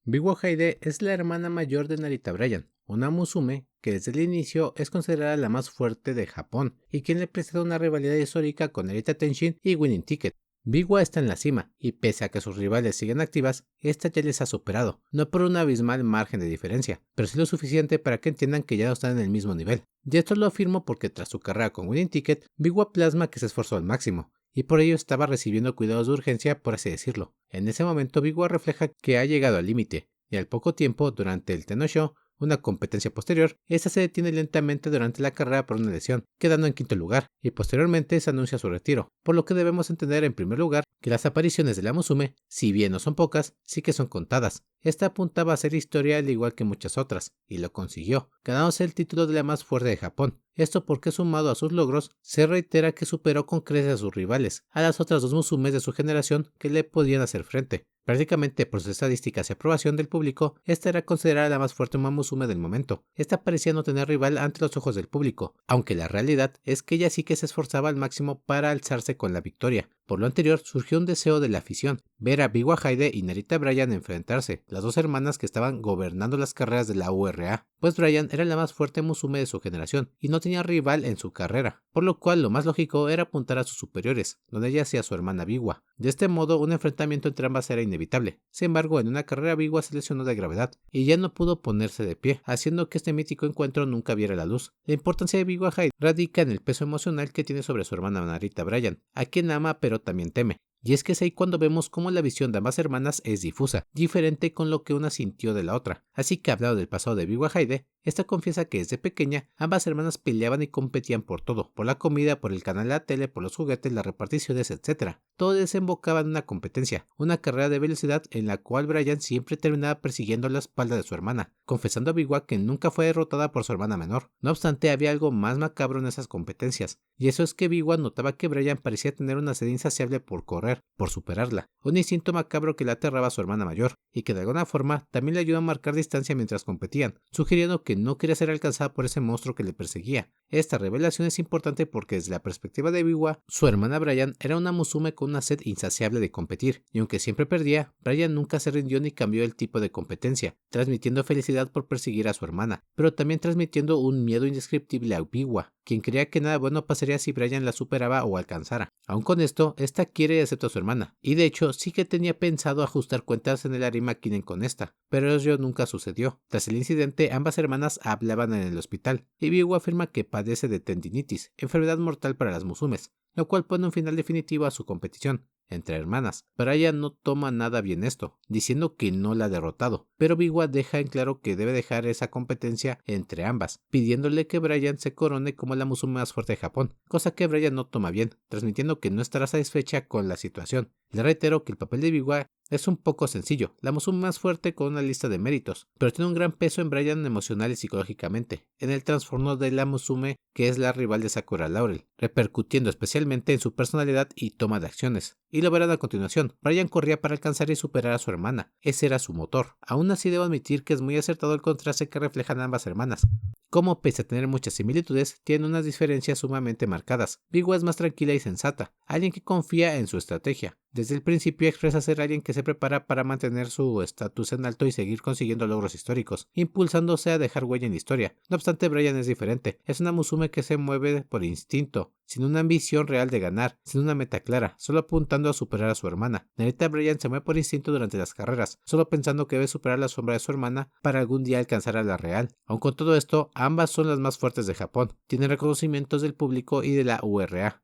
Biwa Haide es la hermana mayor de Narita Bryan, una Musume que desde el inicio es considerada la más fuerte de Japón, y quien le presenta una rivalidad histórica con Narita Tenshin y Winning Ticket. Biwa está en la cima, y pese a que sus rivales siguen activas, esta ya les ha superado, no por un abismal margen de diferencia, pero sí lo suficiente para que entiendan que ya no están en el mismo nivel. Y esto lo afirmo porque tras su carrera con Winning Ticket, Biwa plasma que se esforzó al máximo, y por ello estaba recibiendo cuidados de urgencia, por así decirlo. En ese momento Biwa refleja que ha llegado al límite, y al poco tiempo, durante el Tenno Sho, una competencia posterior, esta se detiene lentamente durante la carrera por una lesión, quedando en quinto lugar, y posteriormente se anuncia su retiro, por lo que debemos entender en primer lugar que las apariciones de la Musume, si bien no son pocas, sí que son contadas. Esta apuntaba a ser historia al igual que muchas otras, y lo consiguió, ganándose el título de la más fuerte de Japón. Esto porque sumado a sus logros, se reitera que superó con creces a sus rivales, a las otras dos Musumes de su generación que le podían hacer frente. Prácticamente por sus estadísticas y aprobación del público, esta era considerada la más fuerte Musume del momento. Esta parecía no tener rival ante los ojos del público, aunque la realidad es que ella sí que se esforzaba al máximo para alzarse con la victoria. Por lo anterior, surgió un deseo de la afición, ver a Biwa Haide y Narita Bryan enfrentarse, las dos hermanas que estaban gobernando las carreras de la URA, pues Bryan era la más fuerte Musume de su generación y no tenía rival en su carrera, por lo cual lo más lógico era apuntar a sus superiores, donde ella hacía su hermana Biwa. De este modo, un enfrentamiento entre ambas era inevitable. Sin embargo, en una carrera Biwa se lesionó de gravedad y ya no pudo ponerse de pie, haciendo que este mítico encuentro nunca viera la luz. La importancia de Biwa Haide radica en el peso emocional que tiene sobre su hermana Narita Bryan, a quien ama pero también teme. Y es que es ahí cuando vemos cómo la visión de ambas hermanas es difusa, diferente con lo que una sintió de la otra. Así que hablado del pasado de Biwa Haide, esta confiesa que desde pequeña ambas hermanas peleaban y competían por todo, por la comida, por el canal de la tele, por los juguetes, las reparticiones, etc. Todo desembocaba en una competencia, una carrera de velocidad en la cual Bryan siempre terminaba persiguiendo la espalda de su hermana, confesando a Biwa que nunca fue derrotada por su hermana menor. No obstante, había algo más macabro en esas competencias, y eso es que Biwa notaba que Bryan parecía tener una sed insaciable por correr, por superarla, un instinto macabro que le aterraba a su hermana mayor, y que de alguna forma también le ayudó a marcar distancia mientras competían, sugiriendo que no quería ser alcanzada por ese monstruo que le perseguía. Esta revelación es importante porque desde la perspectiva de Biwa, su hermana Bryan era una Musume con una sed insaciable de competir, y aunque siempre perdía, Bryan nunca se rindió ni cambió el tipo de competencia, transmitiendo felicidad por perseguir a su hermana, pero también transmitiendo un miedo indescriptible a Biwa, quien creía que nada bueno pasaría si Bryan la superaba o alcanzara. Aun con esto, esta quiere y acepta a su hermana, y de hecho sí que tenía pensado ajustar cuentas en el Arima Kinen con esta, pero ello nunca sucedió. Tras el incidente, ambas hermanas hablaban en el hospital, y Biwa afirma que padece de tendinitis, enfermedad mortal para las Musumes, lo cual pone un final definitivo a su competición entre hermanas. Bryan no toma nada bien esto, diciendo que no la ha derrotado, pero Biwa deja en claro que debe dejar esa competencia entre ambas, pidiéndole que Bryan se corone como la Musume más fuerte de Japón, cosa que Bryan no toma bien, transmitiendo que no estará satisfecha con la situación. Le reitero que el papel de Biwa es un poco sencillo, la Musume más fuerte con una lista de méritos, pero tiene un gran peso en Bryan emocional y psicológicamente, en el trastorno de la Musume que es la rival de Sakura Laurel, repercutiendo especialmente en su personalidad y toma de acciones. Y lo verán a continuación. Bryan corría para alcanzar y superar a su hermana, ese era su motor. Aún así debo admitir que es muy acertado el contraste que reflejan ambas hermanas. como pese a tener muchas similitudes, tienen unas diferencias sumamente marcadas. Biwa es más tranquila y sensata, alguien que confía en su estrategia. Desde el principio expresa ser alguien que se prepara para mantener su estatus en alto y seguir consiguiendo logros históricos, impulsándose a dejar huella en la historia. No obstante, Brian es diferente. Es una Musume que se mueve por instinto, sin una ambición real de ganar, sin una meta clara, solo apuntando a superar a su hermana. Narita Brian se mueve por instinto durante las carreras, solo pensando que debe superar la sombra de su hermana para algún día alcanzar a la real. Aun con todo esto, ambas son las más fuertes de Japón. Tienen reconocimientos del público y de la URA.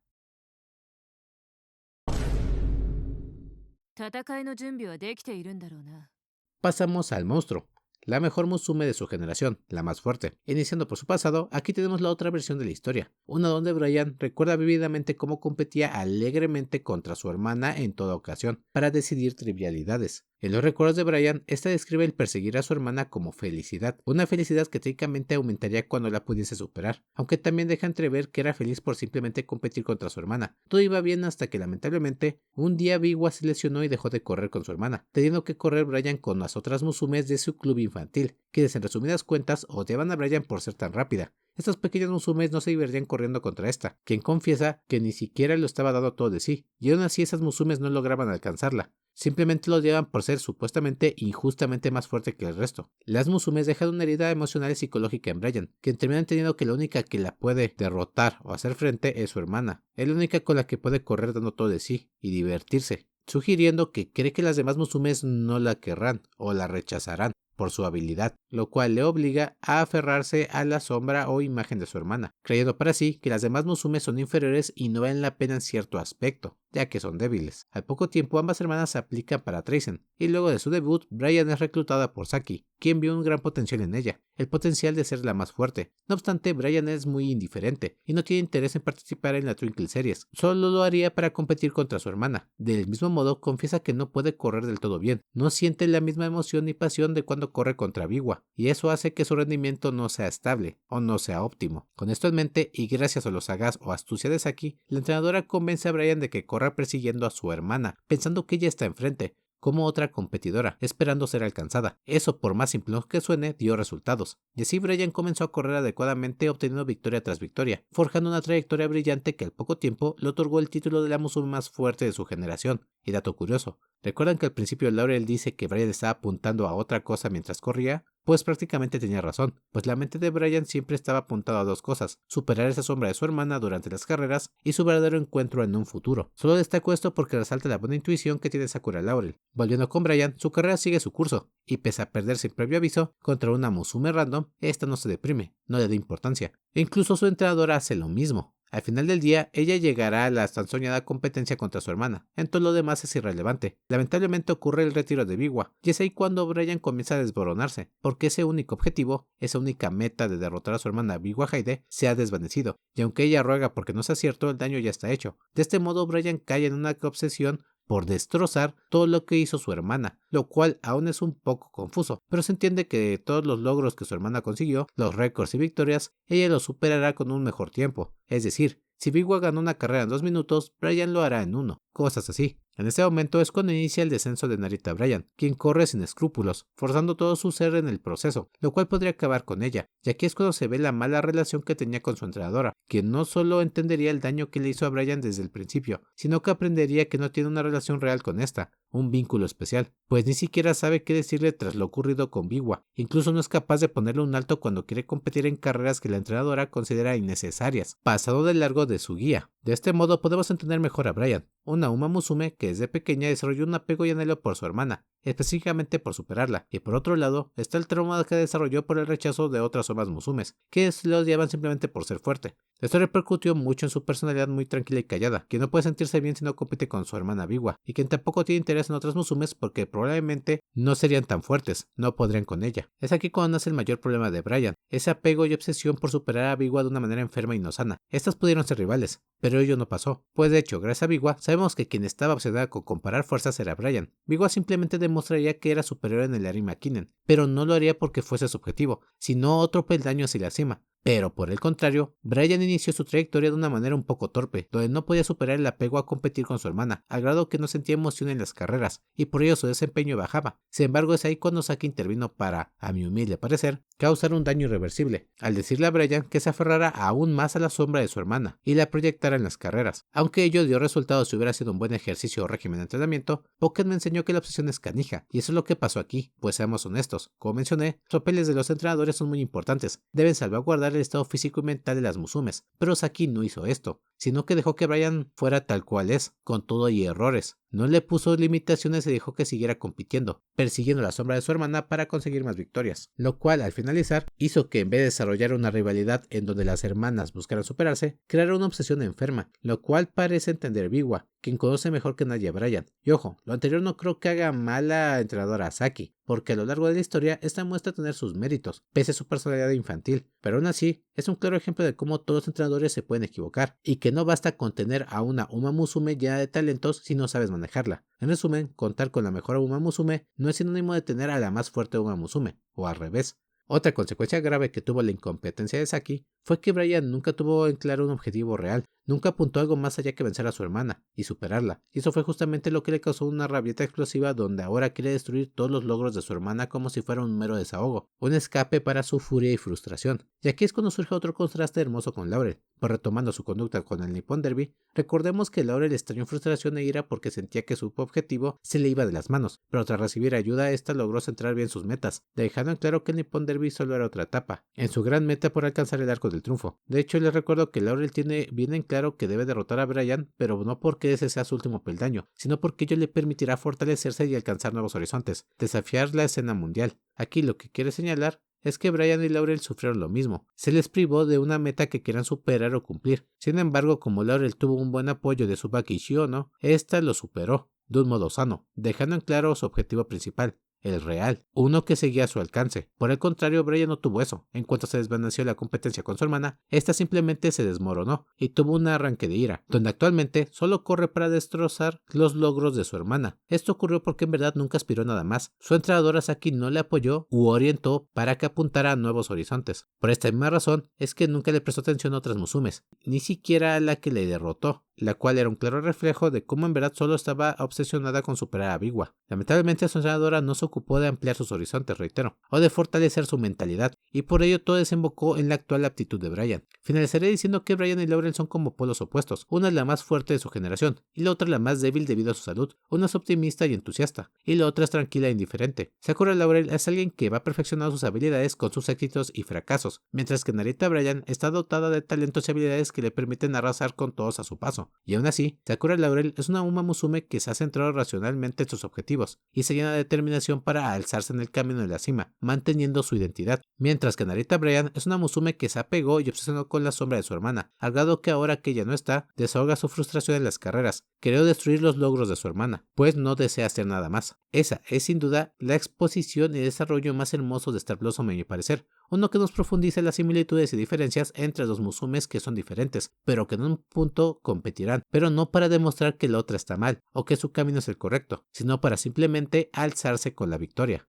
Pasamos al monstruo, la mejor Musume de su generación, la más fuerte. Iniciando por su pasado, aquí tenemos la otra versión de la historia, una donde Brian recuerda vividamente cómo competía alegremente contra su hermana en toda ocasión, para decidir trivialidades. En los recuerdos de Brian, esta describe el perseguir a su hermana como felicidad, una felicidad que técnicamente aumentaría cuando la pudiese superar, aunque también deja entrever que era feliz por simplemente competir contra su hermana. Todo iba bien hasta que lamentablemente, un día Biwa se lesionó y dejó de correr con su hermana, teniendo que correr Brian con las otras Musumes de su club infantil, quienes en resumidas cuentas odiaban a Brian por ser tan rápida. Estas pequeñas Musumes no se divertían corriendo contra esta, quien confiesa que ni siquiera lo estaba dando todo de sí, y aún así esas Musumes no lograban alcanzarla. Simplemente lo odiaban por ser supuestamente injustamente más fuerte que el resto. Las Musumes dejan una herida emocional y psicológica en Brian, quien termina entendiendo que la única que la puede derrotar o hacer frente es su hermana. Es la única con la que puede correr dando todo de sí y divertirse, sugiriendo que cree que las demás Musumes no la querrán o la rechazarán por su habilidad, lo cual le obliga a aferrarse a la sombra o imagen de su hermana, creyendo para sí que las demás Musumes son inferiores y no valen la pena en cierto aspecto, ya que son débiles. Al poco tiempo ambas hermanas se aplican para Traisen, y luego de su debut, Brian es reclutada por Saki, quien vio un gran potencial en ella, el potencial de ser la más fuerte. No obstante, Brian es muy indiferente, y no tiene interés en participar en la Twinkle Series, solo lo haría para competir contra su hermana. Del mismo modo, confiesa que no puede correr del todo bien, no siente la misma emoción ni pasión de cuando corre contra Biwa, y eso hace que su rendimiento no sea estable, o no sea óptimo. Con esto en mente, y gracias a lo sagaz o astucia de Saki, la entrenadora convence a Brian de que corra persiguiendo a su hermana, pensando que ella está enfrente, como otra competidora, esperando ser alcanzada. Eso, por más simple que suene, dio resultados. Y así Brian comenzó a correr adecuadamente, obteniendo victoria tras victoria, forjando una trayectoria brillante que al poco tiempo le otorgó el título de la Musume más fuerte de su generación. Y dato curioso, ¿recuerdan que al principio Laurel dice que Brian estaba apuntando a otra cosa mientras corría? Pues prácticamente tenía razón, pues la mente de Brian siempre estaba apuntada a dos cosas: superar esa sombra de su hermana durante las carreras y su verdadero encuentro en un futuro. Solo destaco esto porque resalta la buena intuición que tiene Sakura Laurel. Volviendo con Brian, su carrera sigue su curso, y pese a perder sin previo aviso contra una Musume random, esta no se deprime, no le da importancia, e incluso su entrenadora hace lo mismo. Al final del día, ella llegará a la tan soñada competencia contra su hermana. En todo lo demás es irrelevante. Lamentablemente ocurre el retiro de Biwa, y es ahí cuando Brian comienza a desboronarse, porque ese único objetivo, esa única meta de derrotar a su hermana Biwa Haide, se ha desvanecido, y aunque ella ruega porque no sea cierto, el daño ya está hecho. De este modo, Brian cae en una obsesión por destrozar todo lo que hizo su hermana, lo cual aún es un poco confuso, pero se entiende que de todos los logros que su hermana consiguió, los récords y victorias, ella los superará con un mejor tiempo. Es decir, si Biwa ganó una carrera en 2 minutos, Brian lo hará en 1, cosas así. En ese momento es cuando inicia el descenso de Narita Brian, quien corre sin escrúpulos, forzando todo su ser en el proceso, lo cual podría acabar con ella, y aquí es cuando se ve la mala relación que tenía con su entrenadora, quien no solo entendería el daño que le hizo a Brian desde el principio, sino que aprendería que no tiene una relación real con esta, un vínculo especial, pues ni siquiera sabe qué decirle tras lo ocurrido con Biwa, incluso no es capaz de ponerle un alto cuando quiere competir en carreras que la entrenadora considera innecesarias, pasado de largo de su guía. De este modo podemos entender mejor a Brian, una Uma Musume que desde pequeña desarrolló un apego y anhelo por su hermana, específicamente por superarla, y por otro lado está el trauma que desarrolló por el rechazo de otras Umas Musumes, que lo odiaban simplemente por ser fuerte. Esto repercutió mucho en su personalidad muy tranquila y callada, quien no puede sentirse bien si no compite con su hermana Biwa, y quien tampoco tiene interés en otras Musumes porque probablemente no serían tan fuertes, no podrían con ella. Es aquí cuando nace el mayor problema de Brian, ese apego y obsesión por superar a Biwa de una manera enferma y no sana. Estas pudieron ser rivales, pero ello no pasó, pues de hecho, gracias a Biwa, sabemos que quien estaba obsesionada con comparar fuerzas era Brian. Biwa simplemente demostraría que era superior en el Arima Kinen, pero no lo haría porque fuese su objetivo, sino otro peldaño hacia la cima. Pero por el contrario, Brian inició su trayectoria de una manera un poco torpe, donde no podía superar el apego a competir con su hermana, al grado que no sentía emoción en las carreras, y por ello su desempeño bajaba. Sin embargo, es ahí cuando Saki intervino para, a mi humilde parecer, causar un daño irreversible, al decirle a Brian que se aferrara aún más a la sombra de su hermana y la proyectara en las carreras. Aunque ello dio resultados si hubiera sido un buen ejercicio o régimen de entrenamiento, Pocket me enseñó que la obsesión es canija, y eso es lo que pasó aquí, pues seamos honestos. Como mencioné, los papeles de los entrenadores son muy importantes, deben salvaguardar el estado físico y mental de las Musumes, pero Saki no hizo esto, sino que dejó que Brian fuera tal cual es, con todo y errores. No le puso limitaciones y dejó que siguiera compitiendo, persiguiendo la sombra de su hermana para conseguir más victorias, lo cual al finalizar hizo que en vez de desarrollar una rivalidad en donde las hermanas buscaran superarse, creara una obsesión enferma, lo cual parece entender Biwa, quien conoce mejor que nadie a Brian. Y ojo, lo anterior no creo que haga mala entrenadora a Saki, porque a lo largo de la historia esta muestra tener sus méritos, pese a su personalidad infantil, pero aún así es un claro ejemplo de cómo todos los entrenadores se pueden equivocar, y que no basta con tener a una Uma Musume llena de talentos si no sabes manejarla. En resumen, contar con la mejor Uma Musume no es sinónimo de tener a la más fuerte Uma Musume, o al revés. Otra consecuencia grave que tuvo la incompetencia de Saki fue que Brian nunca tuvo en claro un objetivo real, nunca apuntó algo más allá que vencer a su hermana y superarla, y eso fue justamente lo que le causó una rabieta explosiva donde ahora quiere destruir todos los logros de su hermana como si fuera un mero desahogo, un escape para su furia y frustración. Y aquí es cuando surge otro contraste hermoso con Laurel, pues retomando su conducta con el Nippon Derby, recordemos que Laurel estalló en frustración e ira porque sentía que su objetivo se le iba de las manos, pero tras recibir ayuda esta logró centrar bien sus metas, dejando en claro que el Nippon Derby solo era otra etapa, en su gran meta por alcanzar el arco del triunfo. De hecho, les recuerdo que Laurel tiene bien en claro que debe derrotar a Brian, pero no porque ese sea su último peldaño, sino porque ello le permitirá fortalecerse y alcanzar nuevos horizontes, desafiar la escena mundial. Aquí lo que quiere señalar es que Brian y Laurel sufrieron lo mismo, se les privó de una meta que quieran superar o cumplir. Sin embargo, como Laurel tuvo un buen apoyo de Tsubaki Shiono, esta lo superó, de un modo sano, dejando en claro su objetivo principal, el real, uno que seguía a su alcance. Por el contrario, Brian no tuvo eso. En cuanto se desvaneció la competencia con su hermana, esta simplemente se desmoronó y tuvo un arranque de ira, donde actualmente solo corre para destrozar los logros de su hermana. Esto ocurrió porque en verdad nunca aspiró nada más. Su entrenadora Saki no le apoyó u orientó para que apuntara a nuevos horizontes. Por esta misma razón es que nunca le prestó atención a otras Musumes, ni siquiera a la que le derrotó, la cual era un claro reflejo de cómo en verdad solo estaba obsesionada con superar a Biwa. Lamentablemente su entrenadora no se ocupó de ampliar sus horizontes, reitero, o de fortalecer su mentalidad, y por ello todo desembocó en la actual aptitud de Brian. Finalizaré diciendo que Brian y Laurel son como polos opuestos, una es la más fuerte de su generación, y la otra la más débil debido a su salud. Una es optimista y entusiasta, y la otra es tranquila e indiferente. Sakura Laurel es alguien que va perfeccionando sus habilidades con sus éxitos y fracasos, mientras que Narita Brian está dotada de talentos y habilidades que le permiten arrasar con todos a su paso. Y aún así, Sakura Laurel es una Uma Musume que se ha centrado racionalmente en sus objetivos, y se llena de determinación para alzarse en el camino de la cima, manteniendo su identidad, mientras que Narita Brian es una Musume que se apegó y obsesionó con la sombra de su hermana, al grado que ahora que ella no está, desahoga su frustración en las carreras, queriendo destruir los logros de su hermana, pues no desea hacer nada más. Esa es sin duda la exposición y desarrollo más hermoso de Star Blossom a mi parecer, uno que nos profundiza las similitudes y diferencias entre dos Musumes que son diferentes, pero que en un punto competirán, pero no para demostrar que la otra está mal, o que su camino es el correcto, sino para simplemente alzarse con la victoria.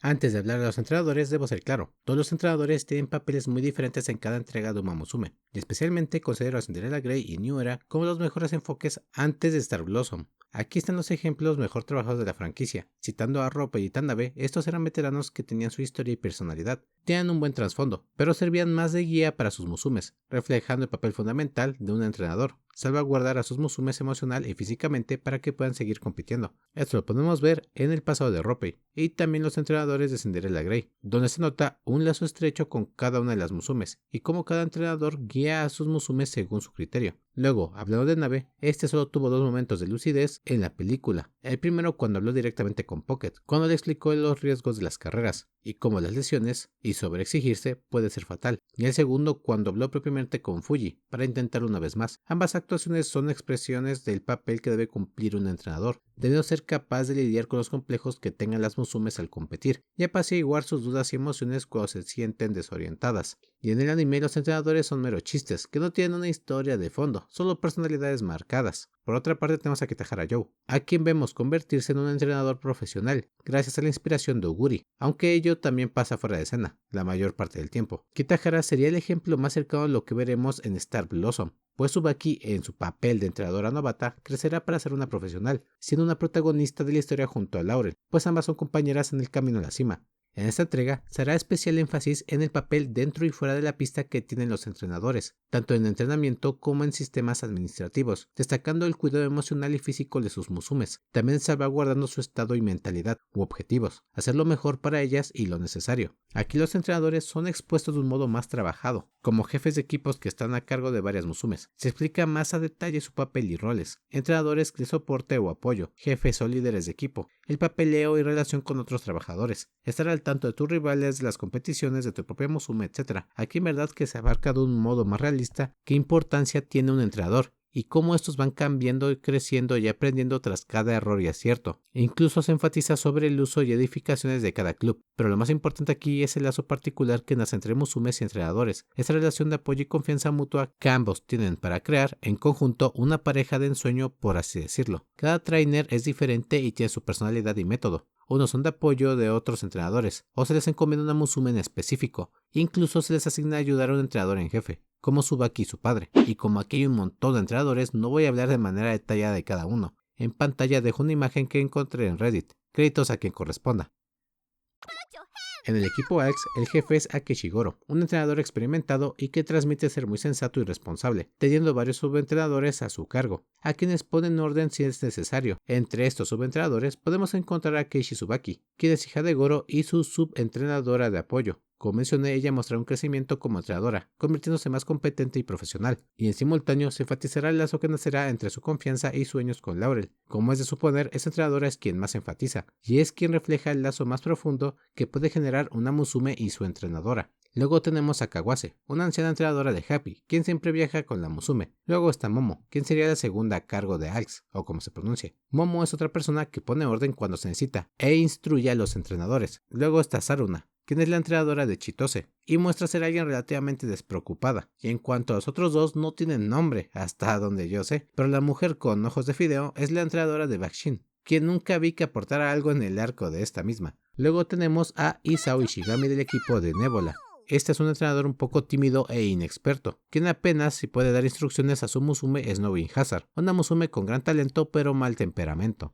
Antes de hablar de los entrenadores, debo ser claro, todos los entrenadores tienen papeles muy diferentes en cada entrega de Uma Musume, y especialmente considero a Cinderella Grey y New Era como los mejores enfoques antes de Star Blossom. Aquí están los ejemplos mejor trabajados de la franquicia. Citando a Roppongi y Tanabe, estos eran veteranos que tenían su historia y personalidad, tenían un buen trasfondo, pero servían más de guía para sus Musumes, reflejando el papel fundamental de un entrenador, salvaguardar a sus Musumes emocional y físicamente para que puedan seguir compitiendo. Esto lo podemos ver en el pasado de Roppongi, y también los entrenadores de Cinderella Grey, donde se nota un lazo estrecho con cada una de las Musumes, y cómo cada entrenador guía a sus Musumes según su criterio. Luego, hablando de Nabe, este solo tuvo dos momentos de lucidez en la película. El primero cuando habló directamente con Pocket, cuando le explicó los riesgos de las carreras, y cómo las lesiones y sobreexigirse puede ser fatal. Y el segundo cuando habló propiamente con Fuji, para intentarlo una vez más. Ambas actuaciones son expresiones del papel que debe cumplir un entrenador, debiendo ser capaz de lidiar con los complejos que tengan las Musumes al competir, y apaciguar sus dudas y emociones cuando se sienten desorientadas. y en el anime los entrenadores son meros chistes, que no tienen una historia de fondo, solo personalidades marcadas. Por otra parte tenemos a Kitahara Joe, a quien vemos convertirse en un entrenador profesional, gracias a la inspiración de Oguri, aunque ello también pasa fuera de escena, la mayor parte del tiempo. Kitahara sería el ejemplo más cercano a lo que veremos en Star Blossom, pues Tsubaki, en su papel de entrenadora novata, crecerá para ser una profesional, siendo una protagonista de la historia junto a Laurel, pues ambas son compañeras en el camino a la cima. En esta entrega se hará especial énfasis en el papel dentro y fuera de la pista que tienen los entrenadores, tanto en entrenamiento como en sistemas administrativos, destacando el cuidado emocional y físico de sus musumes, también salvaguardando su estado y mentalidad u objetivos, hacer lo mejor para ellas y lo necesario. Aquí los entrenadores son expuestos de un modo más trabajado, como jefes de equipos que están a cargo de varias musumes. Se explica más a detalle su papel y roles, entrenadores de soporte o apoyo, jefes o líderes de equipo, el papeleo y relación con otros trabajadores, estar al tanto de tus rivales, de las competiciones, de tu propia musume, etc. Aquí en verdad que se abarca de un modo más realista qué importancia tiene un entrenador y cómo estos van cambiando y creciendo y aprendiendo tras cada error y acierto. Incluso se enfatiza sobre el uso y edificaciones de cada club, pero lo más importante aquí es el lazo particular que nace entre musumes y entrenadores, esa relación de apoyo y confianza mutua que ambos tienen para crear en conjunto una pareja de ensueño, por así decirlo. Cada trainer es diferente y tiene su personalidad y método. Unos son de apoyo de otros entrenadores, o se les encomienda una musume en específico, incluso se les asigna ayudar a un entrenador en jefe, como Tsubaki y su padre, y como aquí hay un montón de entrenadores, no voy a hablar de manera detallada de cada uno. En pantalla dejo una imagen que encontré en Reddit, créditos a quien corresponda. En el equipo AX, el jefe es Akechi Goro, un entrenador experimentado y que transmite ser muy sensato y responsable, teniendo varios subentrenadores a su cargo, a quienes ponen orden si es necesario. Entre estos subentrenadores podemos encontrar a Keishi Tsubaki, quien es hija de Goro y su subentrenadora de apoyo. Como mencioné, ella mostrará un crecimiento como entrenadora, convirtiéndose más competente y profesional, y en simultáneo se enfatizará el lazo que nacerá entre su confianza y sueños con Laurel. Como es de suponer, esta entrenadora es quien más enfatiza, y es quien refleja el lazo más profundo que puede generar una musume y su entrenadora. Luego tenemos a Kawase, una anciana entrenadora de Happy, quien siempre viaja con la musume. Luego está Momo, quien sería la segunda a cargo de Ax, o como se pronuncie. Momo es otra persona que pone orden cuando se necesita, e instruye a los entrenadores. Luego está Saruna, quien es la entrenadora de Chitose, y muestra ser alguien relativamente despreocupada. Y en cuanto a los otros dos, no tienen nombre, hasta donde yo sé, pero la mujer con ojos de fideo es la entrenadora de Bakshin, quien nunca vi que aportara algo en el arco de esta misma. Luego tenemos a Isao Ishigami del equipo de Nebula. Este es un entrenador un poco tímido e inexperto, quien apenas si puede dar instrucciones a su musume Snowing Hazard, una musume con gran talento pero mal temperamento.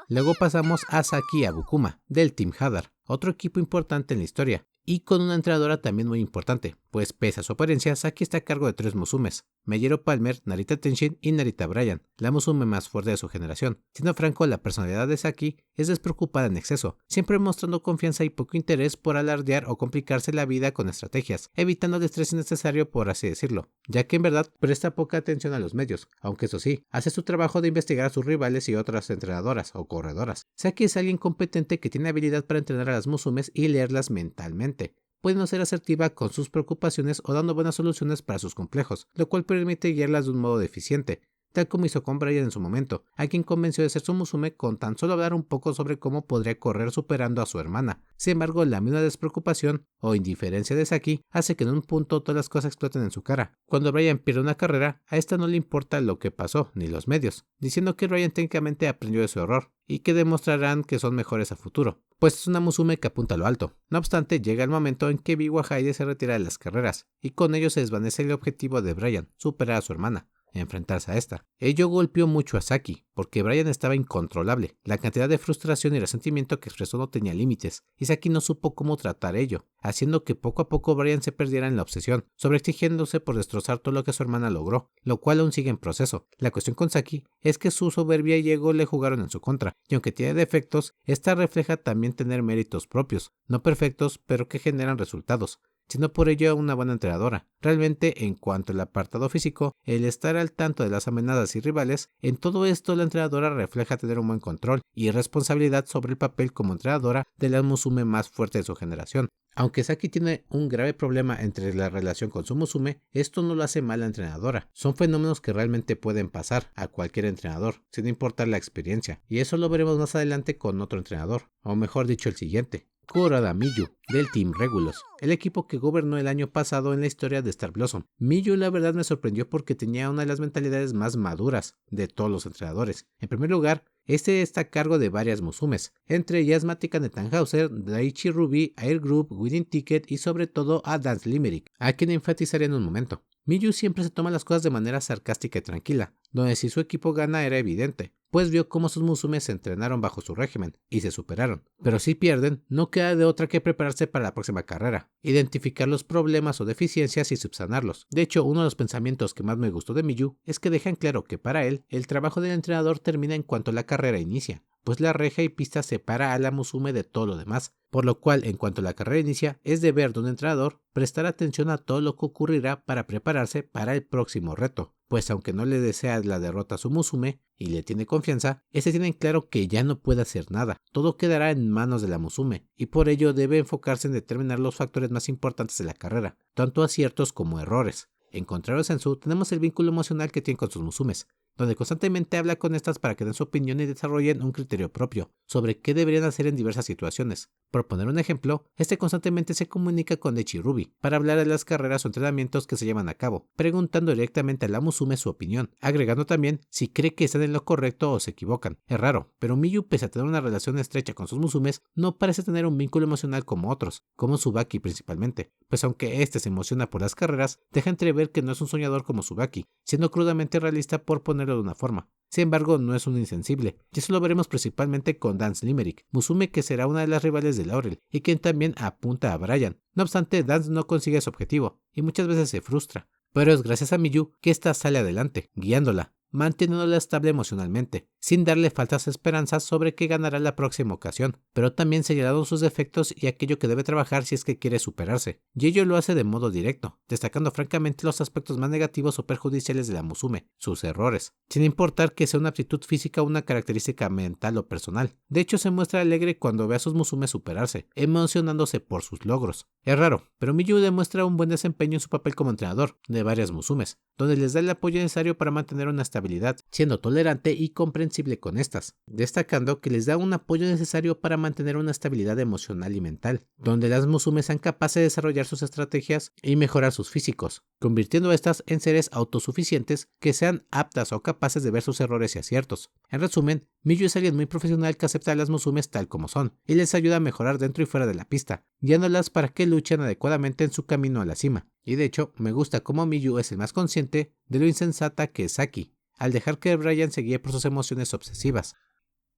Luego pasamos a Saki Abukuma, del Team Hadar, otro equipo importante en la historia, y con una entrenadora también muy importante, pues pese a su apariencia, Saki está a cargo de 3 musumes, Meijiro Palmer, Narita Tenshin y Narita Bryan, la musume más fuerte de su generación. Siendo franco, la personalidad de Saki es despreocupada en exceso, siempre mostrando confianza y poco interés por alardear o complicarse la vida con estrategias, evitando el estrés innecesario, por así decirlo, ya que en verdad presta poca atención a los medios, aunque eso sí, hace su trabajo de investigar a sus rivales y otras entrenadoras o corredoras. Saki es alguien competente que tiene habilidad para entrenar a las musumes y leerlas mentalmente. Puede no ser asertiva con sus preocupaciones o dando buenas soluciones para sus complejos, lo cual permite guiarlas de un modo eficiente, tal como hizo con Bryan en su momento, a quien convenció de ser su musume con tan solo hablar un poco sobre cómo podría correr superando a su hermana. Sin embargo, la misma despreocupación o indiferencia de Saki hace que en un punto todas las cosas exploten en su cara. Cuando Bryan pierde una carrera, a esta no le importa lo que pasó, ni los medios, diciendo que Bryan técnicamente aprendió de su error, y que demostrarán que son mejores a futuro, pues es una musume que apunta a lo alto. No obstante, llega el momento en que Biwa Haide se retira de las carreras, y con ello se desvanece el objetivo de Bryan, superar a su hermana, enfrentarse a esta. Ello golpeó mucho a Saki, porque Bryan estaba incontrolable. La cantidad de frustración y resentimiento que expresó no tenía límites, y Saki no supo cómo tratar ello, haciendo que poco a poco Bryan se perdiera en la obsesión, sobreexigiéndose por destrozar todo lo que su hermana logró, lo cual aún sigue en proceso. La cuestión con Saki es que su soberbia y ego le jugaron en su contra, y aunque tiene defectos, esta refleja también tener méritos propios, no perfectos, pero que generan resultados, siendo por ello una buena entrenadora. Realmente, en cuanto al apartado físico, el estar al tanto de las amenazas y rivales, en todo esto la entrenadora refleja tener un buen control y responsabilidad sobre el papel como entrenadora de la musume más fuerte de su generación. Aunque Saki tiene un grave problema entre la relación con su musume, esto no lo hace mala entrenadora. Son fenómenos que realmente pueden pasar a cualquier entrenador, sin importar la experiencia, y eso lo veremos más adelante con otro entrenador, o mejor dicho el siguiente, Kuroda Miyu, del Team Regulus, el equipo que gobernó el año pasado en la historia de Star Blossom. Miyu la verdad me sorprendió porque tenía una de las mentalidades más maduras de todos los entrenadores. En primer lugar, este está a cargo de varias Musumes, entre ellas Matika Netanhauser, Daichi Ruby, Air Group, Winning Ticket y sobre todo a Dance Limerick, a quien enfatizaré en un momento. Miyu siempre se toma las cosas de manera sarcástica y tranquila, donde si su equipo gana era evidente, pues vio cómo sus Musumes se entrenaron bajo su régimen y se superaron. Pero si pierden, no queda de otra que prepararse para la próxima carrera, identificar los problemas o deficiencias y subsanarlos. De hecho, uno de los pensamientos que más me gustó de Miyu es que dejan claro que para él, el trabajo del entrenador termina en cuanto la carrera inicia, pues la reja y pista separa a la Musume de todo lo demás, por lo cual en cuanto la carrera inicia, es deber de un entrenador prestar atención a todo lo que ocurrirá para prepararse para el próximo reto, pues aunque no le desea la derrota a su Musume y le tiene confianza, este tiene en claro que ya no puede hacer nada, todo quedará en manos de la Musume, y por ello debe enfocarse en determinar los factores más importantes de la carrera, tanto aciertos como errores. En contrario a Senzu, tenemos el vínculo emocional que tiene con sus Musumes, donde constantemente habla con estas para que den su opinión y desarrollen un criterio propio sobre qué deberían hacer en diversas situaciones. Por poner un ejemplo, este constantemente se comunica con Daichi Ruby para hablar de las carreras o entrenamientos que se llevan a cabo, preguntando directamente a la Musume su opinión, agregando también si cree que están en lo correcto o se equivocan. Es raro, pero Miyu, pese a tener una relación estrecha con sus Musumes, no parece tener un vínculo emocional como otros, como Tsubaki principalmente, pues aunque este se emociona por las carreras, deja entrever que no es un soñador como Tsubaki, siendo crudamente realista por ponerlo de una forma. Sin embargo, no es un insensible, y eso lo veremos principalmente con Dance Limerick, Musume que será una de las rivales de Laurel, y quien también apunta a Brian. No obstante, Dance no consigue su objetivo, y muchas veces se frustra, pero es gracias a Miyu que ésta sale adelante, guiándola, manteniéndola estable emocionalmente, sin darle falsas esperanzas sobre que ganará la próxima ocasión, pero también señalando sus defectos y aquello que debe trabajar si es que quiere superarse, y ello lo hace de modo directo, destacando francamente los aspectos más negativos o perjudiciales de la Musume, sus errores, sin importar que sea una aptitud física o una característica mental o personal. De hecho, se muestra alegre cuando ve a sus Musume superarse, emocionándose por sus logros. Es raro, pero Miyu demuestra un buen desempeño en su papel como entrenador de varias Musumes, donde les da el apoyo necesario para mantener una estabilidad, siendo tolerante y comprensible con estas, destacando que les da un apoyo necesario para mantener una estabilidad emocional y mental, donde las Musume sean capaces de desarrollar sus estrategias y mejorar sus físicos, convirtiendo a estas en seres autosuficientes que sean aptas o capaces de ver sus errores y aciertos. En resumen, Miyu es alguien muy profesional que acepta a las Musumes tal como son, y les ayuda a mejorar dentro y fuera de la pista, guiándolas para que luchen adecuadamente en su camino a la cima. Y de hecho, me gusta cómo Miyu es el más consciente de lo insensata que es Saki, al dejar que Brian se guíe por sus emociones obsesivas.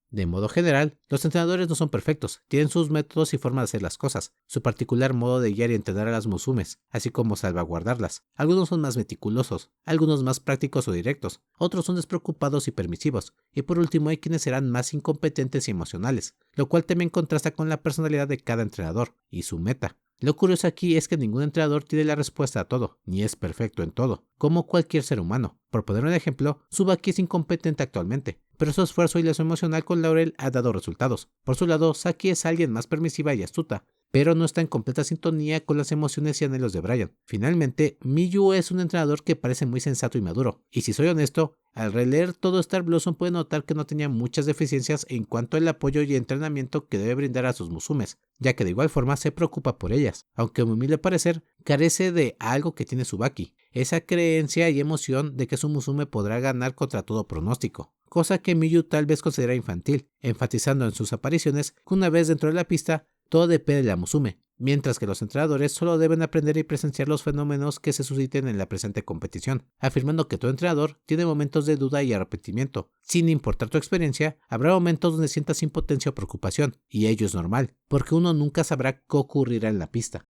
De modo general, los entrenadores no son perfectos, tienen sus métodos y formas de hacer las cosas, su particular modo de guiar y entrenar a las Musumes, así como salvaguardarlas. Algunos son más meticulosos, algunos más prácticos o directos, otros son despreocupados y permisivos, y por último hay quienes serán más incompetentes y emocionales, lo cual también contrasta con la personalidad de cada entrenador y su meta. Lo curioso aquí es que ningún entrenador tiene la respuesta a todo, ni es perfecto en todo, como cualquier ser humano. Por poner un ejemplo, Tsubaki es incompetente actualmente, pero su esfuerzo y lazo emocional con Laurel ha dado resultados. Por su lado, Saki es alguien más permisiva y astuta, pero no está en completa sintonía con las emociones y anhelos de Brian. Finalmente, Miyu es un entrenador que parece muy sensato y maduro, y si soy honesto, al releer todo Star Blossom puede notar que no tenía muchas deficiencias en cuanto al apoyo y entrenamiento que debe brindar a sus Musumes, ya que de igual forma se preocupa por ellas, aunque a mi humilde parecer carece de algo que tiene Tsubaki, esa creencia y emoción de que su Musume podrá ganar contra todo pronóstico, cosa que Miyu tal vez considera infantil, enfatizando en sus apariciones que una vez dentro de la pista, todo depende de la Musume, mientras que los entrenadores solo deben aprender y presenciar los fenómenos que se susciten en la presente competición, afirmando que todo entrenador tiene momentos de duda y arrepentimiento. Sin importar tu experiencia, habrá momentos donde sientas impotencia o preocupación, y ello es normal, porque uno nunca sabrá qué ocurrirá en la pista.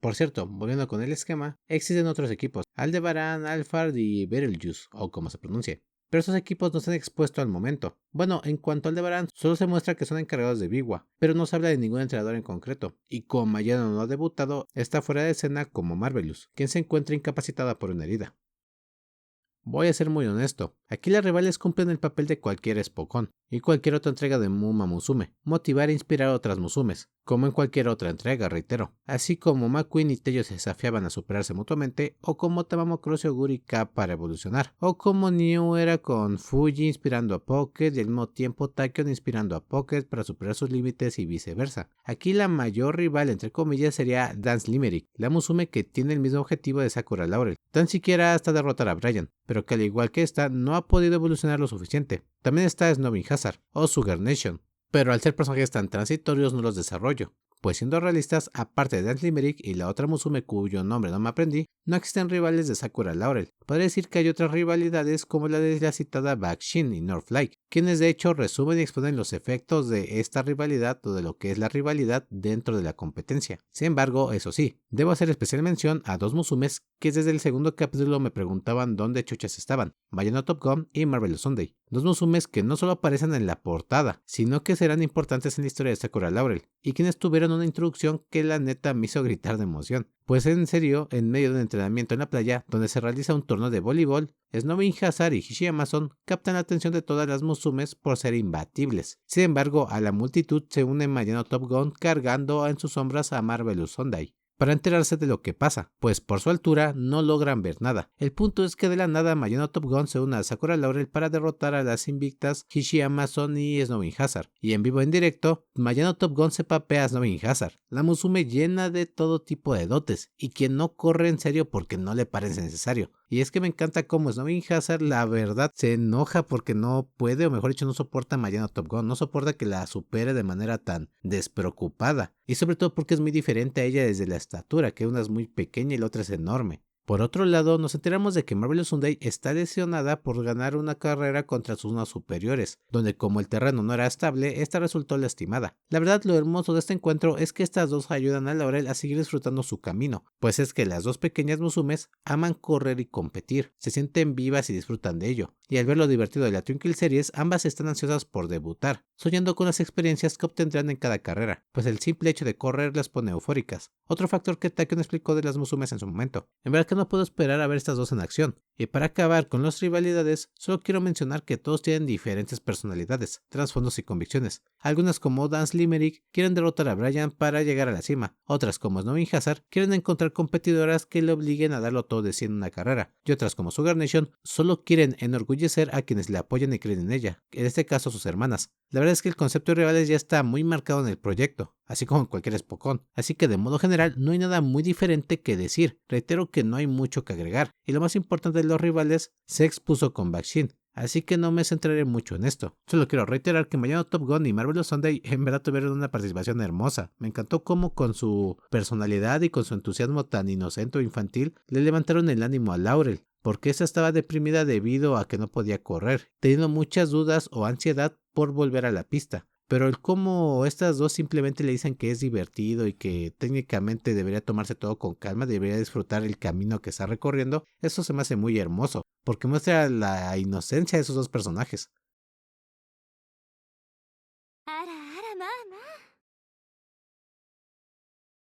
Por cierto, volviendo con el esquema, existen otros equipos, Aldebaran, Alphard y Betelgeuse, o como se pronuncie. Pero estos equipos no se han expuesto al momento. Bueno, en cuanto al Aldebaran, solo se muestra que son encargados de Biwa, pero no se habla de ningún entrenador en concreto. Y como Mayano no ha debutado, está fuera de escena como Marvelous, quien se encuentra incapacitada por una herida. Voy a ser muy honesto, aquí las rivales cumplen el papel de cualquier Spokon y cualquier otra entrega de Muma Musume, motivar e inspirar a otras Musumes. como en cualquier otra entrega, reitero, así como McQueen y Tello se desafiaban a superarse mutuamente, o como Tamamo Cross y Oguri K para evolucionar, o como New era con Fuji inspirando a Pocket y al mismo tiempo Tachyon inspirando a Pocket para superar sus límites y viceversa. Aquí la mayor rival entre comillas sería Dance Limerick, la Musume que tiene el mismo objetivo de Sakura Laurel, tan siquiera hasta derrotar a Brian, pero que al igual que esta no ha podido evolucionar lo suficiente. También está Snobbing Hazard o Sugar Nation, pero al ser personajes tan transitorios no los desarrollo, pues siendo realistas, aparte de Dance Limerick y la otra Musume cuyo nombre no me aprendí, no existen rivales de Sakura Laurel. Podría decir que hay otras rivalidades como la de la citada Bakshin y Northlake, quienes de hecho resumen y exponen los efectos de esta rivalidad o de lo que es la rivalidad dentro de la competencia. Sin embargo, eso sí, debo hacer especial mención a dos Musumes que desde el segundo capítulo me preguntaban dónde chuchas estaban, Bayano Top Gun y Marvelous Sunday. Dos Musumes que no solo aparecen en la portada, sino que serán importantes en la historia de Sakura Laurel, y quienes tuvieron una introducción que la neta me hizo gritar de emoción. Pues en serio, en medio de un entrenamiento en la playa, donde se realiza un torneo de voleibol, Snobbing Hazard y Hishiyama-son captan la atención de todas las Musumes por ser imbatibles. Sin embargo, a la multitud se une Mayano Top Gun cargando en sus sombras a Marvelous Sunday para enterarse de lo que pasa, pues por su altura no logran ver nada. El punto es que de la nada Mayano Top Gun se une a Sakura Laurel para derrotar a las invictas Hishiyama-son y Snobbing Hazard, y en vivo en directo, Mayano Top Gun se papea a Snobbing Hazard, la Musume llena de todo tipo de dotes, y quien no corre en serio porque no le parece necesario. Y es que me encanta cómo Snobbing Hazard la verdad se enoja porque no puede, o mejor dicho no soporta a Mayano Top Gun, no soporta que la supere de manera tan despreocupada, y sobre todo porque es muy diferente a ella desde la estatura, que una es muy pequeña y la otra es enorme. Por otro lado, nos enteramos de que Marvelous Sunday está lesionada por ganar una carrera contra sus unos superiores, donde como el terreno no era estable, esta resultó lastimada. La verdad, lo hermoso de este encuentro es que estas dos ayudan a Laurel a seguir disfrutando su camino, pues es que las dos pequeñas Musumes aman correr y competir, se sienten vivas y disfrutan de ello, y al ver lo divertido de la Twinkle Series, ambas están ansiosas por debutar, soñando con las experiencias que obtendrán en cada carrera, pues el simple hecho de correr las pone eufóricas. Otro factor que Tachyon explicó de las Musumes en su momento. En verdad que no puedo esperar a ver estas dos en acción. Y para acabar con las rivalidades, solo quiero mencionar que todos tienen diferentes personalidades, trasfondos y convicciones. Algunas como Dance Limerick quieren derrotar a Brian para llegar a la cima, otras como Snobbing Hazard quieren encontrar competidoras que le obliguen a darlo todo de sí en una carrera, y otras como Sugar Nation solo quieren enorgullecer a quienes le apoyan y creen en ella, en este caso sus hermanas. La verdad es que el concepto de rivales ya está muy marcado en el proyecto, así como en cualquier Spokon, así que de modo general no hay nada muy diferente que decir. Reitero que no hay mucho que agregar, y lo más importante de los rivales se expuso con Bakshin, así que no me centraré mucho en esto. Solo quiero reiterar que Mayano Top Gun y Marvelous Sunday en verdad tuvieron una participación hermosa. Me encantó cómo con su personalidad y con su entusiasmo tan inocente o infantil le levantaron el ánimo a Laurel, porque esa estaba deprimida debido a que no podía correr, teniendo muchas dudas o ansiedad por volver a la pista. Pero el cómo estas dos simplemente le dicen que es divertido y que técnicamente debería tomarse todo con calma, debería disfrutar el camino que está recorriendo, eso se me hace muy hermoso, porque muestra la inocencia de esos dos personajes. あらあらまあまあ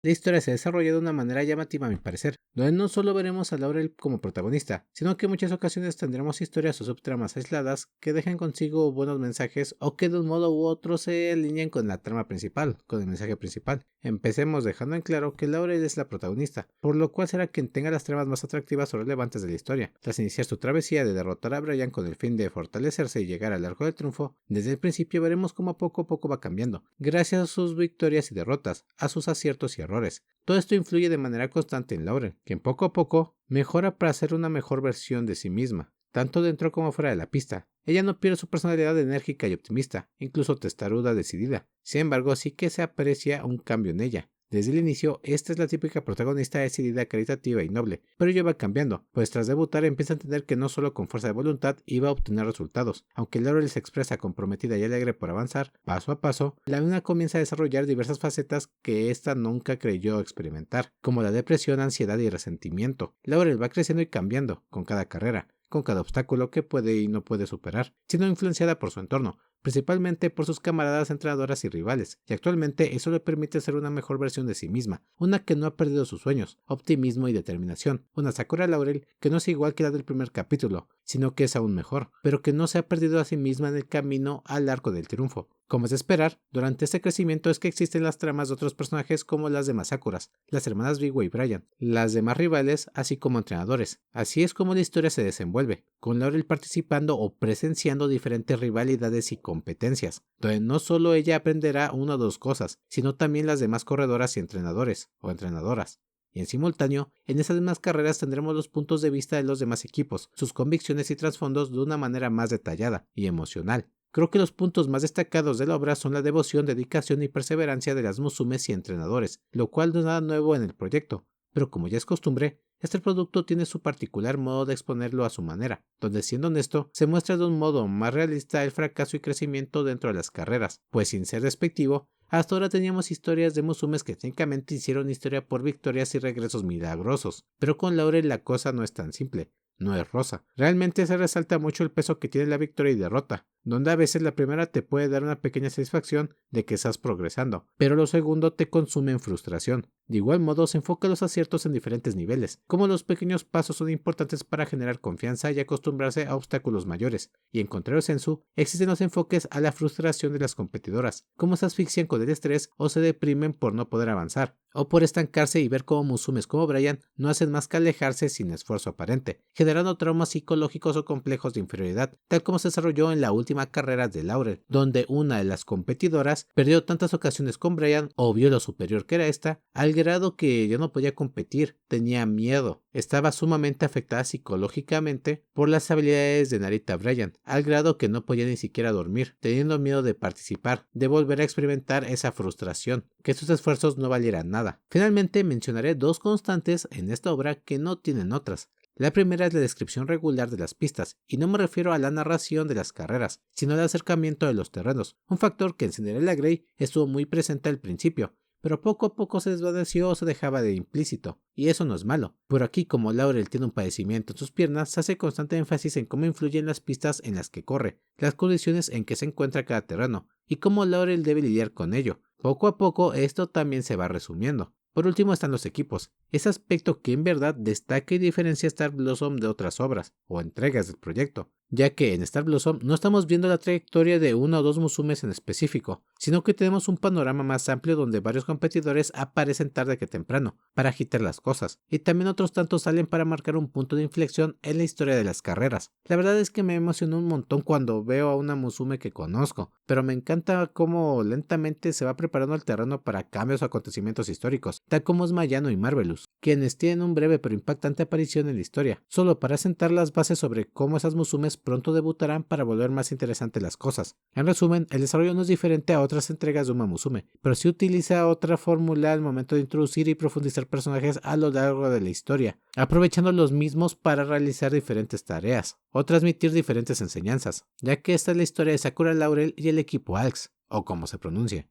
La historia se desarrolla de una manera llamativa a mi parecer, donde no solo veremos a Laurel como protagonista, sino que en muchas ocasiones tendremos historias o subtramas aisladas que dejan consigo buenos mensajes o que de un modo u otro se alinean con la trama principal, con el mensaje principal. Empecemos dejando en claro que Laurel es la protagonista, por lo cual será quien tenga las tramas más atractivas o relevantes de la historia. Tras iniciar su travesía de derrotar a Brian con el fin de fortalecerse y llegar al arco del triunfo, desde el principio veremos cómo poco a poco va cambiando, gracias a sus victorias y derrotas, a sus aciertos y errores. Todo esto influye de manera constante en Laurel, quien poco a poco mejora para ser una mejor versión de sí misma, tanto dentro como fuera de la pista. Ella no pierde su personalidad enérgica y optimista, incluso testaruda decidida. Sin embargo, sí que se aprecia un cambio en ella. Desde el inicio, esta es la típica protagonista decidida, caritativa y noble, pero ello va cambiando, pues tras debutar empieza a entender que no solo con fuerza de voluntad iba a obtener resultados. Aunque Laurel se expresa comprometida y alegre por avanzar, paso a paso, la mina comienza a desarrollar diversas facetas que ésta nunca creyó experimentar, como la depresión, ansiedad y resentimiento. Laurel va creciendo y cambiando con cada carrera, con cada obstáculo que puede y no puede superar, siendo influenciada por su entorno, principalmente por sus camaradas entrenadoras y rivales, y actualmente eso le permite ser una mejor versión de sí misma, una que no ha perdido sus sueños, optimismo y determinación, una Sakura Laurel que no es igual que la del primer capítulo, sino que es aún mejor, pero que no se ha perdido a sí misma en el camino al arco del triunfo. Como es de esperar, durante este crecimiento es que existen las tramas de otros personajes como las demás Sakuras, las hermanas Biwa y Brian, las demás rivales, así como entrenadores. Así es como la historia se desenvuelve, con Laurel participando o presenciando diferentes rivalidades y competencias, donde no solo ella aprenderá una o dos cosas, sino también las demás corredoras y entrenadores o entrenadoras. Y en simultáneo, en esas mismas carreras tendremos los puntos de vista de los demás equipos, sus convicciones y trasfondos de una manera más detallada y emocional. Creo que los puntos más destacados de la obra son la devoción, dedicación y perseverancia de las musumes y entrenadores, lo cual no es nada nuevo en el proyecto, pero como ya es costumbre, este producto tiene su particular modo de exponerlo a su manera, donde siendo honesto, se muestra de un modo más realista el fracaso y crecimiento dentro de las carreras, pues sin ser despectivo, hasta ahora teníamos historias de musumes que técnicamente hicieron historia por victorias y regresos milagrosos, pero con Laurel la cosa no es tan simple. No es rosa. Realmente se resalta mucho el peso que tiene la victoria y derrota, donde a veces la primera te puede dar una pequeña satisfacción de que estás progresando, pero lo segundo te consume en frustración. De igual modo se enfoca los aciertos en diferentes niveles, como los pequeños pasos son importantes para generar confianza y acostumbrarse a obstáculos mayores, y en contrario sensu, existen los enfoques a la frustración de las competidoras, como se asfixian con el estrés o se deprimen por no poder avanzar, o por estancarse y ver cómo musumes como Brian no hacen más que alejarse sin esfuerzo aparente, generando traumas psicológicos o complejos de inferioridad, tal como se desarrolló en la última carrera de Laurel, donde una de las competidoras perdió tantas ocasiones con Brian o vio lo superior que era esta, al grado que ya no podía competir, tenía miedo, estaba sumamente afectada psicológicamente por las habilidades de Narita Brian, al grado que no podía ni siquiera dormir, teniendo miedo de participar, de volver a experimentar esa frustración, que sus esfuerzos no valieran nada. Finalmente mencionaré dos constantes en esta obra que no tienen otras. La primera es la descripción regular de las pistas, y no me refiero a la narración de las carreras, sino al acercamiento de los terrenos, un factor que en Cinderella Grey estuvo muy presente al principio, pero poco a poco se desvaneció o se dejaba de implícito, y eso no es malo. Pero aquí, como Laurel tiene un padecimiento en sus piernas, se hace constante énfasis en cómo influyen las pistas en las que corre, las condiciones en que se encuentra cada terreno, y cómo Laurel debe lidiar con ello. Poco a poco esto también se va resumiendo. Por último están los equipos, ese aspecto que en verdad destaca y diferencia Star Blossom de otras obras o entregas del proyecto, ya que en Star Blossom no estamos viendo la trayectoria de una o dos musumes en específico, sino que tenemos un panorama más amplio donde varios competidores aparecen tarde que temprano, para agitar las cosas, y también otros tantos salen para marcar un punto de inflexión en la historia de las carreras. La verdad es que me emocionó un montón cuando veo a una musume que conozco, pero me encanta cómo lentamente se va preparando el terreno para cambios o acontecimientos históricos, tal como es Mayano y Marvelous, quienes tienen un breve pero impactante aparición en la historia, solo para sentar las bases sobre cómo esas musumes pronto debutarán para volver más interesantes las cosas. En resumen, el desarrollo no es diferente a otras entregas de Uma Musume, pero sí utiliza otra fórmula al momento de introducir y profundizar personajes a lo largo de la historia, aprovechando los mismos para realizar diferentes tareas, o transmitir diferentes enseñanzas, ya que esta es la historia de Sakura Laurel y el equipo ALX, o como se pronuncie.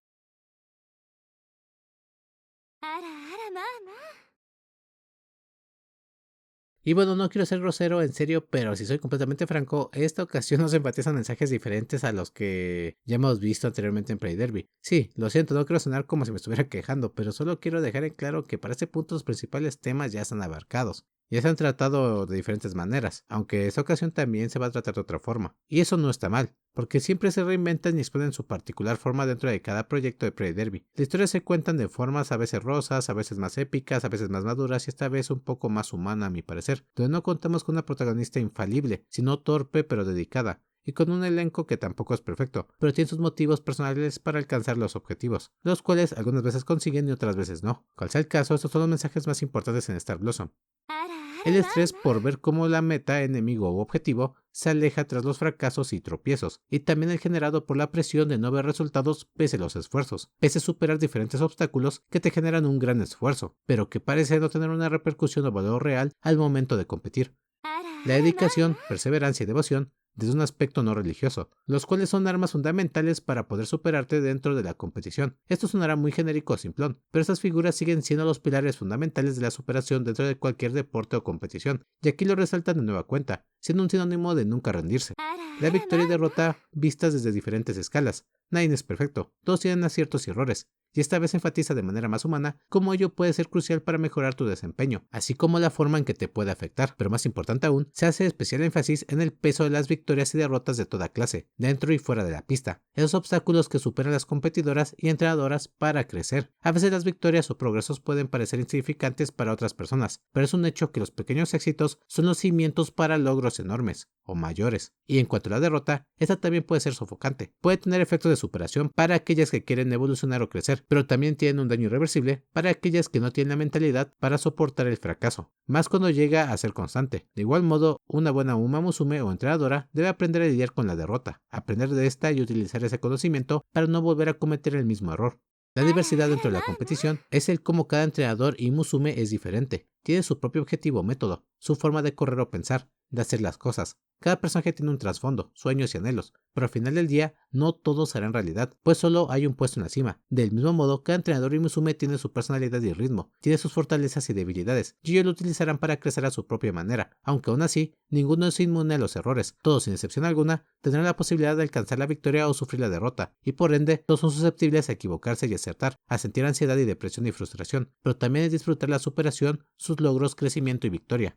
Y bueno, no quiero ser grosero, en serio, pero si soy completamente franco, esta ocasión nos enfatizan mensajes diferentes a los que ya hemos visto anteriormente en Play Derby. Sí, lo siento, no quiero sonar como si me estuviera quejando, pero solo quiero dejar en claro que para este punto los principales temas ya están abarcados. Ya se han tratado de diferentes maneras, aunque esta ocasión también se va a tratar de otra forma. Y eso no está mal, porque siempre se reinventan y exponen su particular forma dentro de cada proyecto de Play Derby. Las historias se cuentan de formas a veces rosas, a veces más épicas, a veces más maduras y esta vez un poco más humana a mi parecer, donde no contamos con una protagonista infalible, sino torpe pero dedicada, y con un elenco que tampoco es perfecto, pero tiene sus motivos personales para alcanzar los objetivos, los cuales algunas veces consiguen y otras veces no. Cual sea el caso, estos son los mensajes más importantes en Star Blossom. El estrés por ver cómo la meta, enemigo u objetivo se aleja tras los fracasos y tropiezos, y también el generado por la presión de no ver resultados pese a los esfuerzos, pese a superar diferentes obstáculos que te generan un gran esfuerzo, pero que parece no tener una repercusión o valor real al momento de competir. La dedicación, perseverancia y devoción desde un aspecto no religioso, los cuales son armas fundamentales para poder superarte dentro de la competición. Esto sonará muy genérico o simplón, pero estas figuras siguen siendo los pilares fundamentales de la superación dentro de cualquier deporte o competición, y aquí lo resaltan de nueva cuenta, siendo un sinónimo de nunca rendirse. La victoria y derrota vistas desde diferentes escalas. Nadie es perfecto, todos tienen aciertos y errores, y esta vez enfatiza de manera más humana cómo ello puede ser crucial para mejorar tu desempeño, así como la forma en que te puede afectar, pero más importante aún, se hace especial énfasis en el peso de las victorias y derrotas de toda clase, dentro y fuera de la pista, esos obstáculos que superan las competidoras y entrenadoras para crecer. A veces las victorias o progresos pueden parecer insignificantes para otras personas, pero es un hecho que los pequeños éxitos son los cimientos para logros enormes o mayores, y en cuanto a la derrota, esta también puede ser sofocante, puede tener efectos de superación para aquellas que quieren evolucionar o crecer, pero también tienen un daño irreversible para aquellas que no tienen la mentalidad para soportar el fracaso, más cuando llega a ser constante. De igual modo, una buena Uma Musume o entrenadora debe aprender a lidiar con la derrota, aprender de esta y utilizar ese conocimiento para no volver a cometer el mismo error. La diversidad dentro de la competición es el cómo cada entrenador y Musume es diferente, tiene su propio objetivo o método, su forma de correr o pensar, de hacer las cosas. Cada personaje tiene un trasfondo, sueños y anhelos, pero al final del día no todo será en realidad, pues solo hay un puesto en la cima. Del mismo modo, cada entrenador y Musume tiene su personalidad y ritmo, tiene sus fortalezas y debilidades, y ellos lo utilizarán para crecer a su propia manera, aunque aún así, ninguno es inmune a los errores, todos sin excepción alguna tendrán la posibilidad de alcanzar la victoria o sufrir la derrota, y por ende, todos son susceptibles a equivocarse y acertar, a sentir ansiedad y depresión y frustración, pero también es disfrutar la superación, sus logros, crecimiento y victoria.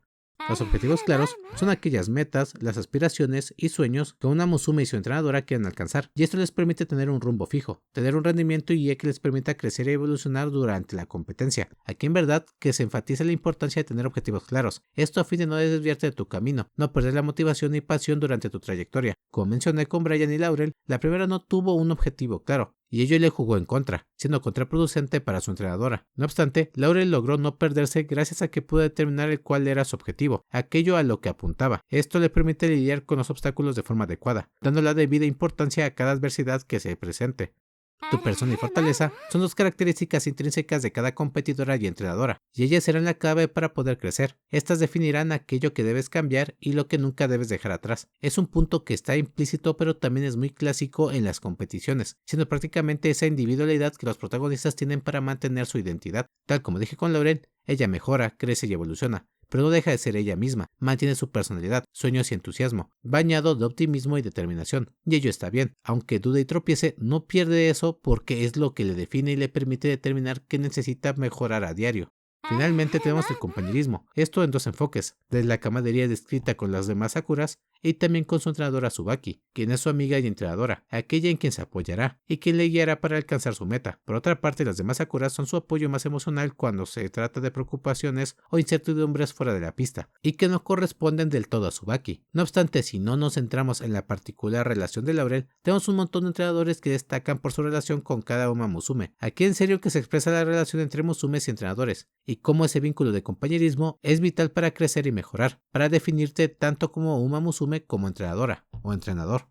Los objetivos claros son aquellas metas, las aspiraciones y sueños que una Musume y su entrenadora quieren alcanzar, y esto les permite tener un rumbo fijo, tener un rendimiento y guía que les permita crecer y evolucionar durante la competencia. Aquí en verdad que se enfatiza la importancia de tener objetivos claros, esto a fin de no desviarte de tu camino, no perder la motivación y pasión durante tu trayectoria. Como mencioné con Brian y Laurel, la primera no tuvo un objetivo claro, y ello le jugó en contra, siendo contraproducente para su entrenadora. No obstante, Laurel logró no perderse gracias a que pudo determinar el cuál era su objetivo, aquello a lo que apuntaba. Esto le permite lidiar con los obstáculos de forma adecuada, dando la debida importancia a cada adversidad que se presente. Tu persona y fortaleza son dos características intrínsecas de cada competidora y entrenadora, y ellas serán la clave para poder crecer. Estas definirán aquello que debes cambiar y lo que nunca debes dejar atrás. Es un punto que está implícito pero también es muy clásico en las competiciones, siendo prácticamente esa individualidad que los protagonistas tienen para mantener su identidad. Tal como dije con Laurel, ella mejora, crece y evoluciona, pero no deja de ser ella misma, mantiene su personalidad, sueños y entusiasmo, bañado de optimismo y determinación, y ello está bien, aunque dude y tropiece, no pierde eso porque es lo que le define y le permite determinar qué necesita mejorar a diario. Finalmente tenemos el compañerismo, esto en dos enfoques, desde la camaradería descrita con las demás Sakuras y también con su entrenadora Tsubaki, quien es su amiga y entrenadora, aquella en quien se apoyará y quien le guiará para alcanzar su meta. Por otra parte, las demás Sakuras son su apoyo más emocional cuando se trata de preocupaciones o incertidumbres fuera de la pista, y que no corresponden del todo a Tsubaki. No obstante, si no nos centramos en la particular relación de Laurel, tenemos un montón de entrenadores que destacan por su relación con cada Uma Musume. Aquí en serio que se expresa la relación entre Musumes y entrenadores, y cómo ese vínculo de compañerismo es vital para crecer y mejorar, para definirte tanto como Uma Musume como entrenadora o entrenador.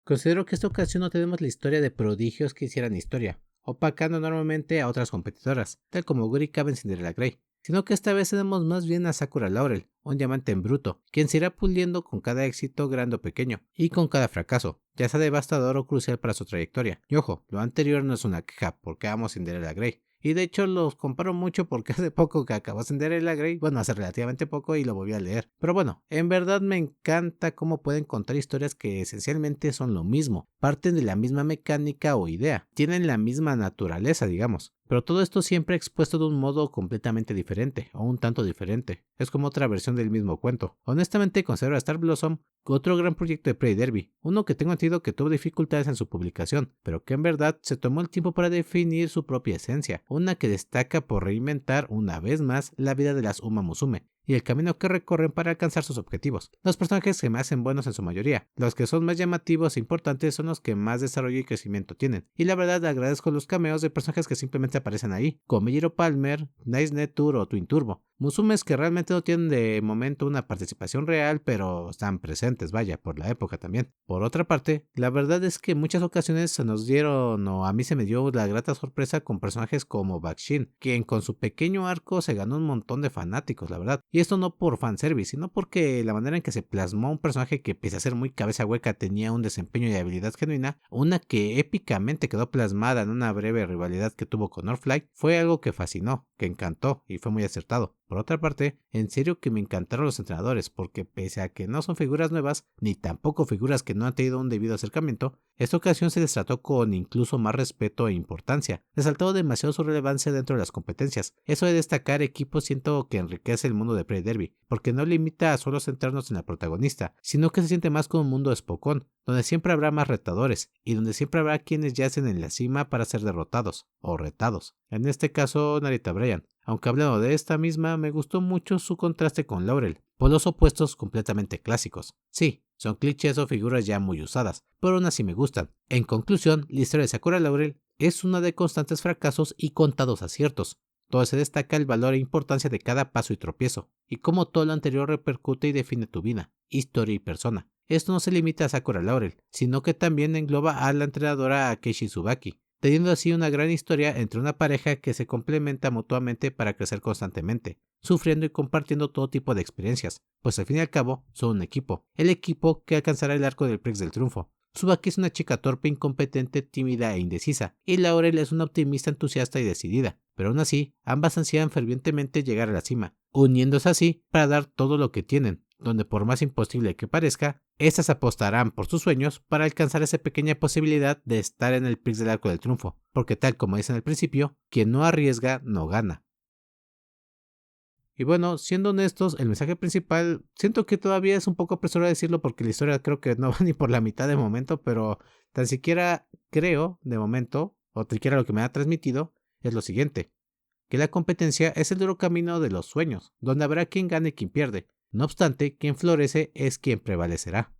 Considero que esta ocasión no tenemos la historia de prodigios que hicieran historia, opacando normalmente a otras competidoras, tal como Guri Kabe en Cinderella Grey, sino que esta vez tenemos más bien a Sakura Laurel, un diamante en bruto, quien se irá puliendo con cada éxito grande o pequeño, y con cada fracaso, ya sea devastador o crucial para su trayectoria. Y ojo, lo anterior no es una queja, porque amo Cinderella Grey. Y de hecho los comparo mucho porque hace poco que acabó Cinderella Grey, bueno, hace relativamente poco y lo volví a leer. Pero bueno, en verdad me encanta cómo pueden contar historias que esencialmente son lo mismo, parten de la misma mecánica o idea, tienen la misma naturaleza, digamos. Pero todo esto siempre expuesto de un modo completamente diferente, o un tanto diferente. Es como otra versión del mismo cuento. Honestamente considero a Star Blossom otro gran proyecto de Prey Derby, uno que tengo entendido que tuvo dificultades en su publicación, pero que en verdad se tomó el tiempo para definir su propia esencia, una que destaca por reinventar una vez más la vida de las Uma Musume, y el camino que recorren para alcanzar sus objetivos. Los personajes se me hacen buenos en su mayoría. Los que son más llamativos e importantes son los que más desarrollo y crecimiento tienen. Y la verdad agradezco los cameos de personajes que simplemente aparecen ahí, como Jiro Palmer, Nice Net Tour o Twin Turbo. Musumes que realmente no tienen de momento una participación real, pero están presentes, vaya, por la época también. Por otra parte, la verdad es que en muchas ocasiones se nos dieron, o a mí se me dio la grata sorpresa con personajes como Bakshin, quien con su pequeño arco se ganó un montón de fanáticos, la verdad. Y esto no por fanservice, sino porque la manera en que se plasmó un personaje que pese a ser muy cabeza hueca tenía un desempeño y habilidad genuina, una que épicamente quedó plasmada en una breve rivalidad que tuvo con Northflight, fue algo que fascinó, que encantó y fue muy acertado. Por otra parte, en serio que me encantaron los entrenadores, porque pese a que no son figuras nuevas, ni tampoco figuras que no han tenido un debido acercamiento, esta ocasión se les trató con incluso más respeto e importancia, resaltando demasiado su relevancia dentro de las competencias. Eso de destacar equipos siento que enriquece el mundo de Pride Derby, porque no limita a solo centrarnos en la protagonista, sino que se siente más como un mundo espocón, donde siempre habrá más retadores, y donde siempre habrá quienes yacen en la cima para ser derrotados, o retados. En este caso, Narita Bryan. Aunque hablando de esta misma, me gustó mucho su contraste con Laurel, polos opuestos completamente clásicos. Sí, son clichés o figuras ya muy usadas, pero aún así me gustan. En conclusión, la historia de Sakura Laurel es una de constantes fracasos y contados aciertos, donde se destaca el valor e importancia de cada paso y tropiezo, y cómo todo lo anterior repercute y define tu vida, historia y persona. Esto no se limita a Sakura Laurel, sino que también engloba a la entrenadora Keishi Tsubaki, teniendo así una gran historia entre una pareja que se complementa mutuamente para crecer constantemente, sufriendo y compartiendo todo tipo de experiencias, pues al fin y al cabo son un equipo, el equipo que alcanzará el arco del Prix del Triunfo. Tsubaki es una chica torpe, incompetente, tímida e indecisa, y Laurel es una optimista entusiasta y decidida, pero aún así, ambas ansían fervientemente llegar a la cima, uniéndose así para dar todo lo que tienen, donde por más imposible que parezca, estas apostarán por sus sueños para alcanzar esa pequeña posibilidad de estar en el Prix del Arco del Triunfo, porque tal como dicen al principio, quien no arriesga no gana. Y bueno, siendo honestos, el mensaje principal siento que todavía es un poco apresurado decirlo porque la historia creo que no va ni por la mitad de momento, pero tan siquiera creo de momento, o tan siquiera lo que me ha transmitido, es lo siguiente, que la competencia es el duro camino de los sueños, donde habrá quien gane y quien pierde. No obstante, quien florece es quien prevalecerá.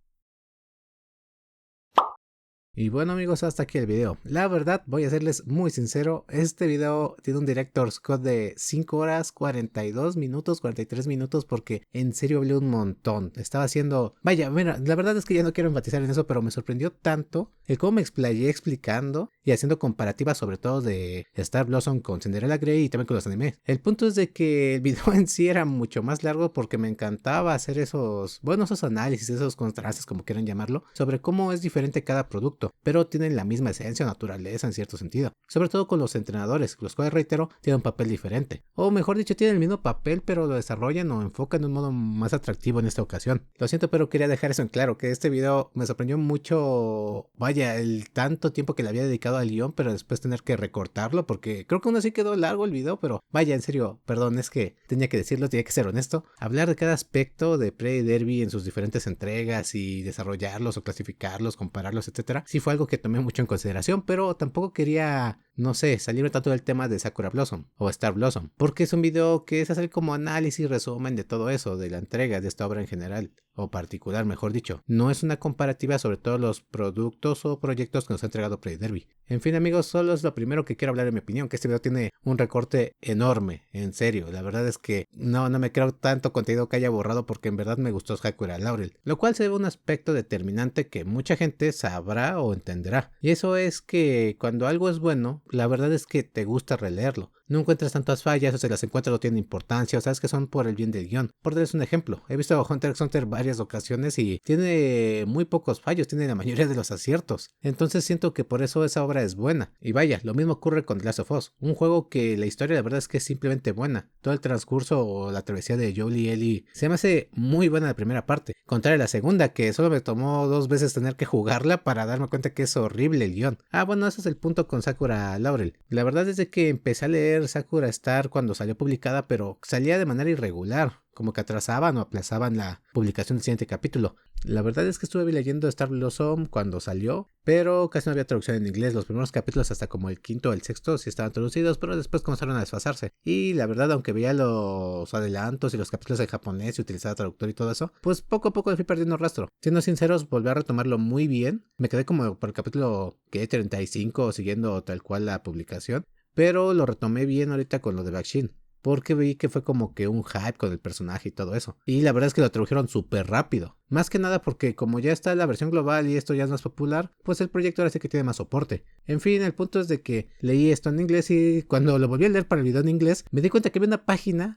Y bueno amigos, hasta aquí el video. La verdad, voy a serles muy sincero, este video tiene un director's cut de 5 horas, 42 minutos, 43 minutos, porque en serio hablé un montón. Estaba haciendo... Vaya, mira, la verdad es que ya no quiero enfatizar en eso, pero me sorprendió tanto el cómo me explayé explicando y haciendo comparativas sobre todo de Star Blossom con Cinderella Grey y también con los animes. El punto es de que el video en sí era mucho más largo porque me encantaba hacer esos análisis, esos contrastes, como quieran llamarlo, sobre cómo es diferente cada producto, pero tienen la misma esencia o naturaleza en cierto sentido, sobre todo con los entrenadores, los cuales, reitero, tienen un papel diferente, o mejor dicho, tienen el mismo papel pero lo desarrollan o enfocan de un modo más atractivo en esta ocasión. Lo siento, pero quería dejar eso en claro, que este video me sorprendió mucho, vaya, el tanto tiempo que le había dedicado al guión, pero después tener que recortarlo, porque creo que aún así quedó largo el video, pero vaya, en serio, perdón, es que tenía que decirlo, tenía que ser honesto, hablar de cada aspecto de Pride Derby en sus diferentes entregas y desarrollarlos o clasificarlos, compararlos, etcétera, sí fue algo que tomé mucho en consideración, pero tampoco quería, no sé, salirme tanto del tema de Sakura Blossom o Star Blossom, porque es un video que es hacer como análisis, resumen de todo eso, de la entrega de esta obra en general, o particular, mejor dicho. No es una comparativa sobre todos los productos o proyectos que nos ha entregado Pride Derby. En fin amigos, solo es lo primero que quiero hablar en mi opinión, que este video tiene un recorte enorme, en serio. La verdad es que no me creo tanto contenido que haya borrado porque en verdad me gustó Sakura Laurel, lo cual se ve un aspecto determinante que mucha gente sabrá o entenderá. Y eso es que cuando algo es bueno, la verdad es que te gusta releerlo. No encuentras tantas fallas o se las encuentras no tienen importancia o sabes que son por el bien del guión. Por darles un ejemplo, he visto Hunter x Hunter varias ocasiones y tiene muy pocos fallos, tiene la mayoría de los aciertos. Entonces siento que por eso esa obra es buena. Y vaya, lo mismo ocurre con The Last of Us, un juego que la historia la verdad es que es simplemente buena. Todo el transcurso o la travesía de Joel y Ellie se me hace muy buena la primera parte, contrario a la segunda que solo me tomó 2 veces tener que jugarla para darme cuenta que es horrible el guión. Bueno, ese es el punto con Sakura Laurel. La verdad es de que empecé a leer Sakura Star cuando salió publicada, pero salía de manera irregular. como que atrasaban o aplazaban la publicación del siguiente capítulo. La verdad es que estuve leyendo Star Blossom cuando salió, pero casi no había traducción en inglés. Los primeros capítulos hasta como el quinto o el sexto sí estaban traducidos, pero después comenzaron a desfasarse. Y la verdad, aunque veía los adelantos y los capítulos en japonés y utilizaba traductor y todo eso, pues poco a poco le fui perdiendo rastro. Siendo sinceros, volví a retomarlo muy bien. Me quedé como por el capítulo 35 siguiendo tal cual la publicación, pero lo retomé bien ahorita con lo de Bakshin, porque vi que fue como que un hype con el personaje y todo eso. Y la verdad es que lo tradujeron súper rápido. Más que nada porque como ya está la versión global y esto ya es más popular, pues el proyecto ahora sí que tiene más soporte. En fin, el punto es de que leí esto en inglés y cuando lo volví a leer para el video en inglés, me di cuenta que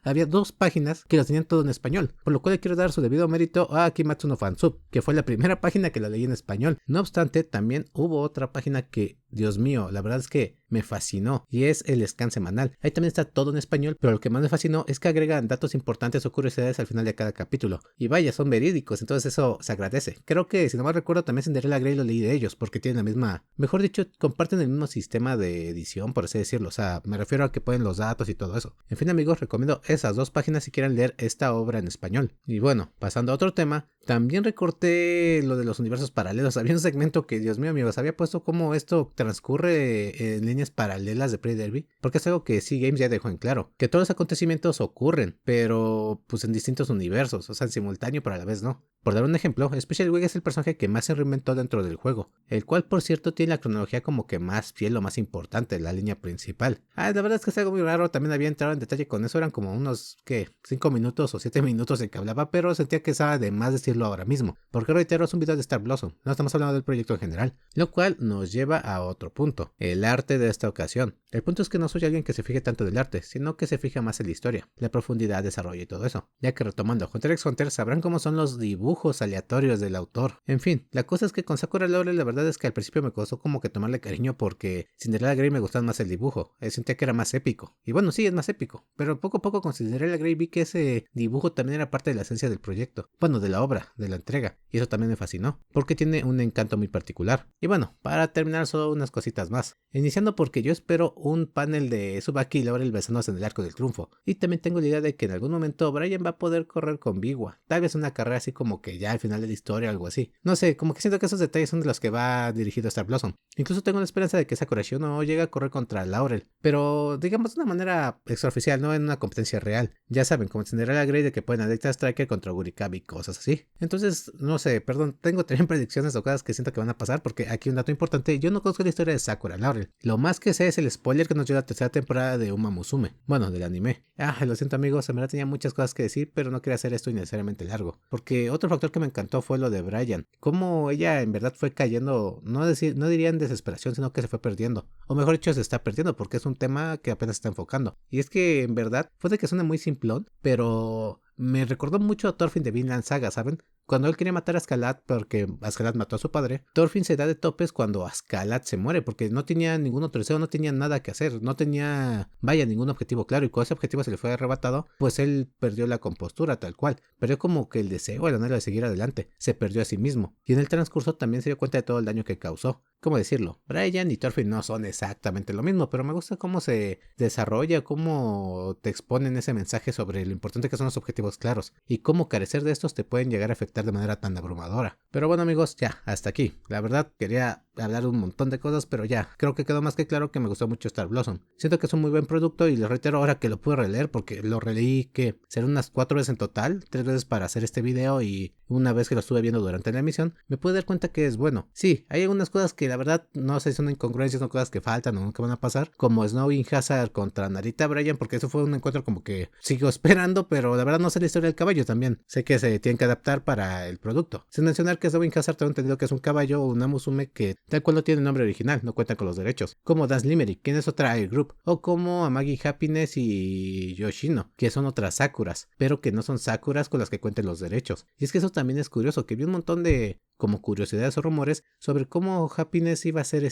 había dos páginas que lo tenían todo en español. Por lo cual le quiero dar su debido mérito a Kimetsu no Fansub, que fue la primera página que la leí en español. No obstante, también hubo otra página que, Dios mío, la verdad es que me fascinó, y es el scan semanal. Ahí también está todo en español, pero lo que más me fascinó es que agregan datos importantes o curiosidades al final de cada capítulo. Y vaya, son verídicos, entonces eso se agradece. Creo que, si no mal recuerdo, también Cinderella Grey lo leí de ellos, porque tienen la misma, mejor dicho, comparten el mismo sistema de edición, por así decirlo. O sea, me refiero a que ponen los datos y todo eso. En fin, amigos, recomiendo esas dos páginas si quieren leer esta obra en español. Y bueno, pasando a otro tema, también recorté lo de los universos paralelos. Había un segmento que, Dios mío, amigos, había puesto cómo esto transcurre en líneas paralelas de Prey Derby, porque es algo que sí Games ya dejó en claro, que todos los acontecimientos ocurren, pero pues en distintos universos, o sea, en simultáneo, pero a la vez no. Por dar un ejemplo, Special Wing es el personaje que más se reinventó dentro del juego, el cual por cierto tiene la cronología como que más fiel o más importante, la línea principal. La verdad es que es algo muy raro, también había entrado en detalle con eso, eran como unos, 5 minutos o 7 minutos en que hablaba, pero sentía que estaba de más decirlo ahora mismo, porque reitero, es un video de Star Blossom, no estamos hablando del proyecto en general, lo cual nos lleva a otro punto, el arte de esta ocasión. El punto es que no soy alguien que se fije tanto del arte, sino que se fija más en la historia, la profundidad, desarrollo y todo eso, ya que retomando Hunter x Hunter sabrán cómo son los dibujos aleatorios del autor. En fin, la cosa es que con Sakura Laurel la verdad es que al principio me costó como que tomarle cariño porque Cinderella Grey me gustaba más el dibujo, sentía que era más épico, y bueno sí es más épico, pero poco a poco con Cinderella Grey vi que ese dibujo también era parte de la esencia del proyecto, bueno de la obra, de la entrega, y eso también me fascinó, porque tiene un encanto muy particular. Y bueno, para terminar solo unas cositas más, iniciando porque yo espero un panel de Tsubaki y Laurel besándose en el arco del triunfo, y también tengo la idea de que en algún momento Brian va a poder correr con Biwa, tal vez una carrera así como que ya al final de la historia o algo así, no sé, como que siento que esos detalles son de los que va dirigido Star Blossom. Incluso tengo la esperanza de que Sakura no llegue a correr contra Laurel, pero digamos de una manera extraoficial, no en una competencia real, ya saben, como Cinderella Grey de que pueden adictar a Striker contra Gurikabi y cosas así. Entonces, no sé, perdón, tengo también predicciones o cosas que siento que van a pasar, porque aquí un dato importante, yo no conozco la historia de Sakura Laurel, lo más que sé es el spoiler que nos dio la tercera temporada de Uma Musume, bueno, del anime. Lo siento amigos, en verdad tenía muchas cosas que decir, pero no quería hacer esto innecesariamente largo, porque otro factor que me encantó fue lo de Brian, cómo ella en verdad fue cayendo, no diría en desesperación, sino que se fue perdiendo, o mejor dicho se está perdiendo, porque es un tema que apenas se está enfocando, y es que en verdad, puede que suene muy simplón, pero me recordó mucho a Thorfinn de Vinland Saga, ¿saben? Cuando él quería matar a Askeladd porque Askeladd mató a su padre, Thorfinn se da de topes cuando Askeladd se muere porque no tenía ningún otro deseo, no tenía nada que hacer, no tenía, ningún objetivo claro, y cuando ese objetivo se le fue arrebatado, pues él perdió la compostura tal cual, perdió como que el deseo, el anhelo de seguir adelante, se perdió a sí mismo, y en el transcurso también se dio cuenta de todo el daño que causó. ¿Cómo decirlo? Brian y Thorfinn no son exactamente lo mismo, pero me gusta cómo se desarrolla, cómo te exponen ese mensaje sobre lo importante que son los objetivos claros y cómo carecer de estos te pueden llegar a afectar de manera tan abrumadora. Pero bueno amigos, ya, hasta aquí. La verdad quería hablar un montón de cosas, pero ya, creo que quedó más que claro que me gustó mucho Star Blossom. Siento que es un muy buen producto y les reitero ahora que lo pude releer, porque lo releí que serán unas 4 veces en total, 3 veces para hacer este video y una vez que lo estuve viendo durante la emisión, me pude dar cuenta que es bueno. Sí, hay algunas cosas que la verdad no sé si son incongruencias, son cosas que faltan o nunca van a pasar, como Snow y Hazard contra Narita Bryan, porque eso fue un encuentro como que sigo esperando, pero la verdad no sé la historia del caballo también. Sé que se tienen que adaptar para el producto. Sin mencionar que Snow y Hazard tengo entendido que es un caballo o una Musume que tal cual no tiene nombre original, no cuentan con los derechos, como Dance Limerick, quien es otra Air Group, o como Amagi Happiness y Yoshino, que son otras Sakuras, pero que no son Sakuras con las que cuenten los derechos. Y es que eso también es curioso, que vi un montón de como curiosidades o rumores sobre cómo Happiness iba a ser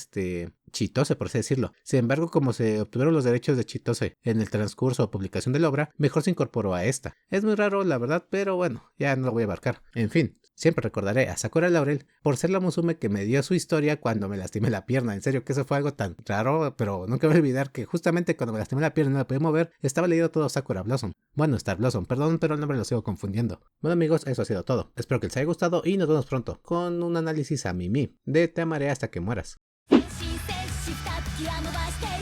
Chitose, por así decirlo. Sin embargo, como se obtuvieron los derechos de Chitose en el transcurso o publicación de la obra, mejor se incorporó a esta. Es muy raro, la verdad, pero bueno, ya no lo voy a abarcar. En fin, siempre recordaré a Sakura Laurel por ser la Musume que me dio su historia cuando me lastimé la pierna. En serio que eso fue algo tan raro, pero nunca voy a olvidar que justamente cuando me lastimé la pierna y no la podía mover, estaba leyendo todo Sakura Blossom. Bueno, Star Blossom, perdón, pero el nombre lo sigo confundiendo. Bueno amigos, eso ha sido todo. Espero que les haya gustado y nos vemos pronto con un análisis a Mimi de Te amaré hasta que mueras. 変身戦士2つ気は伸ばして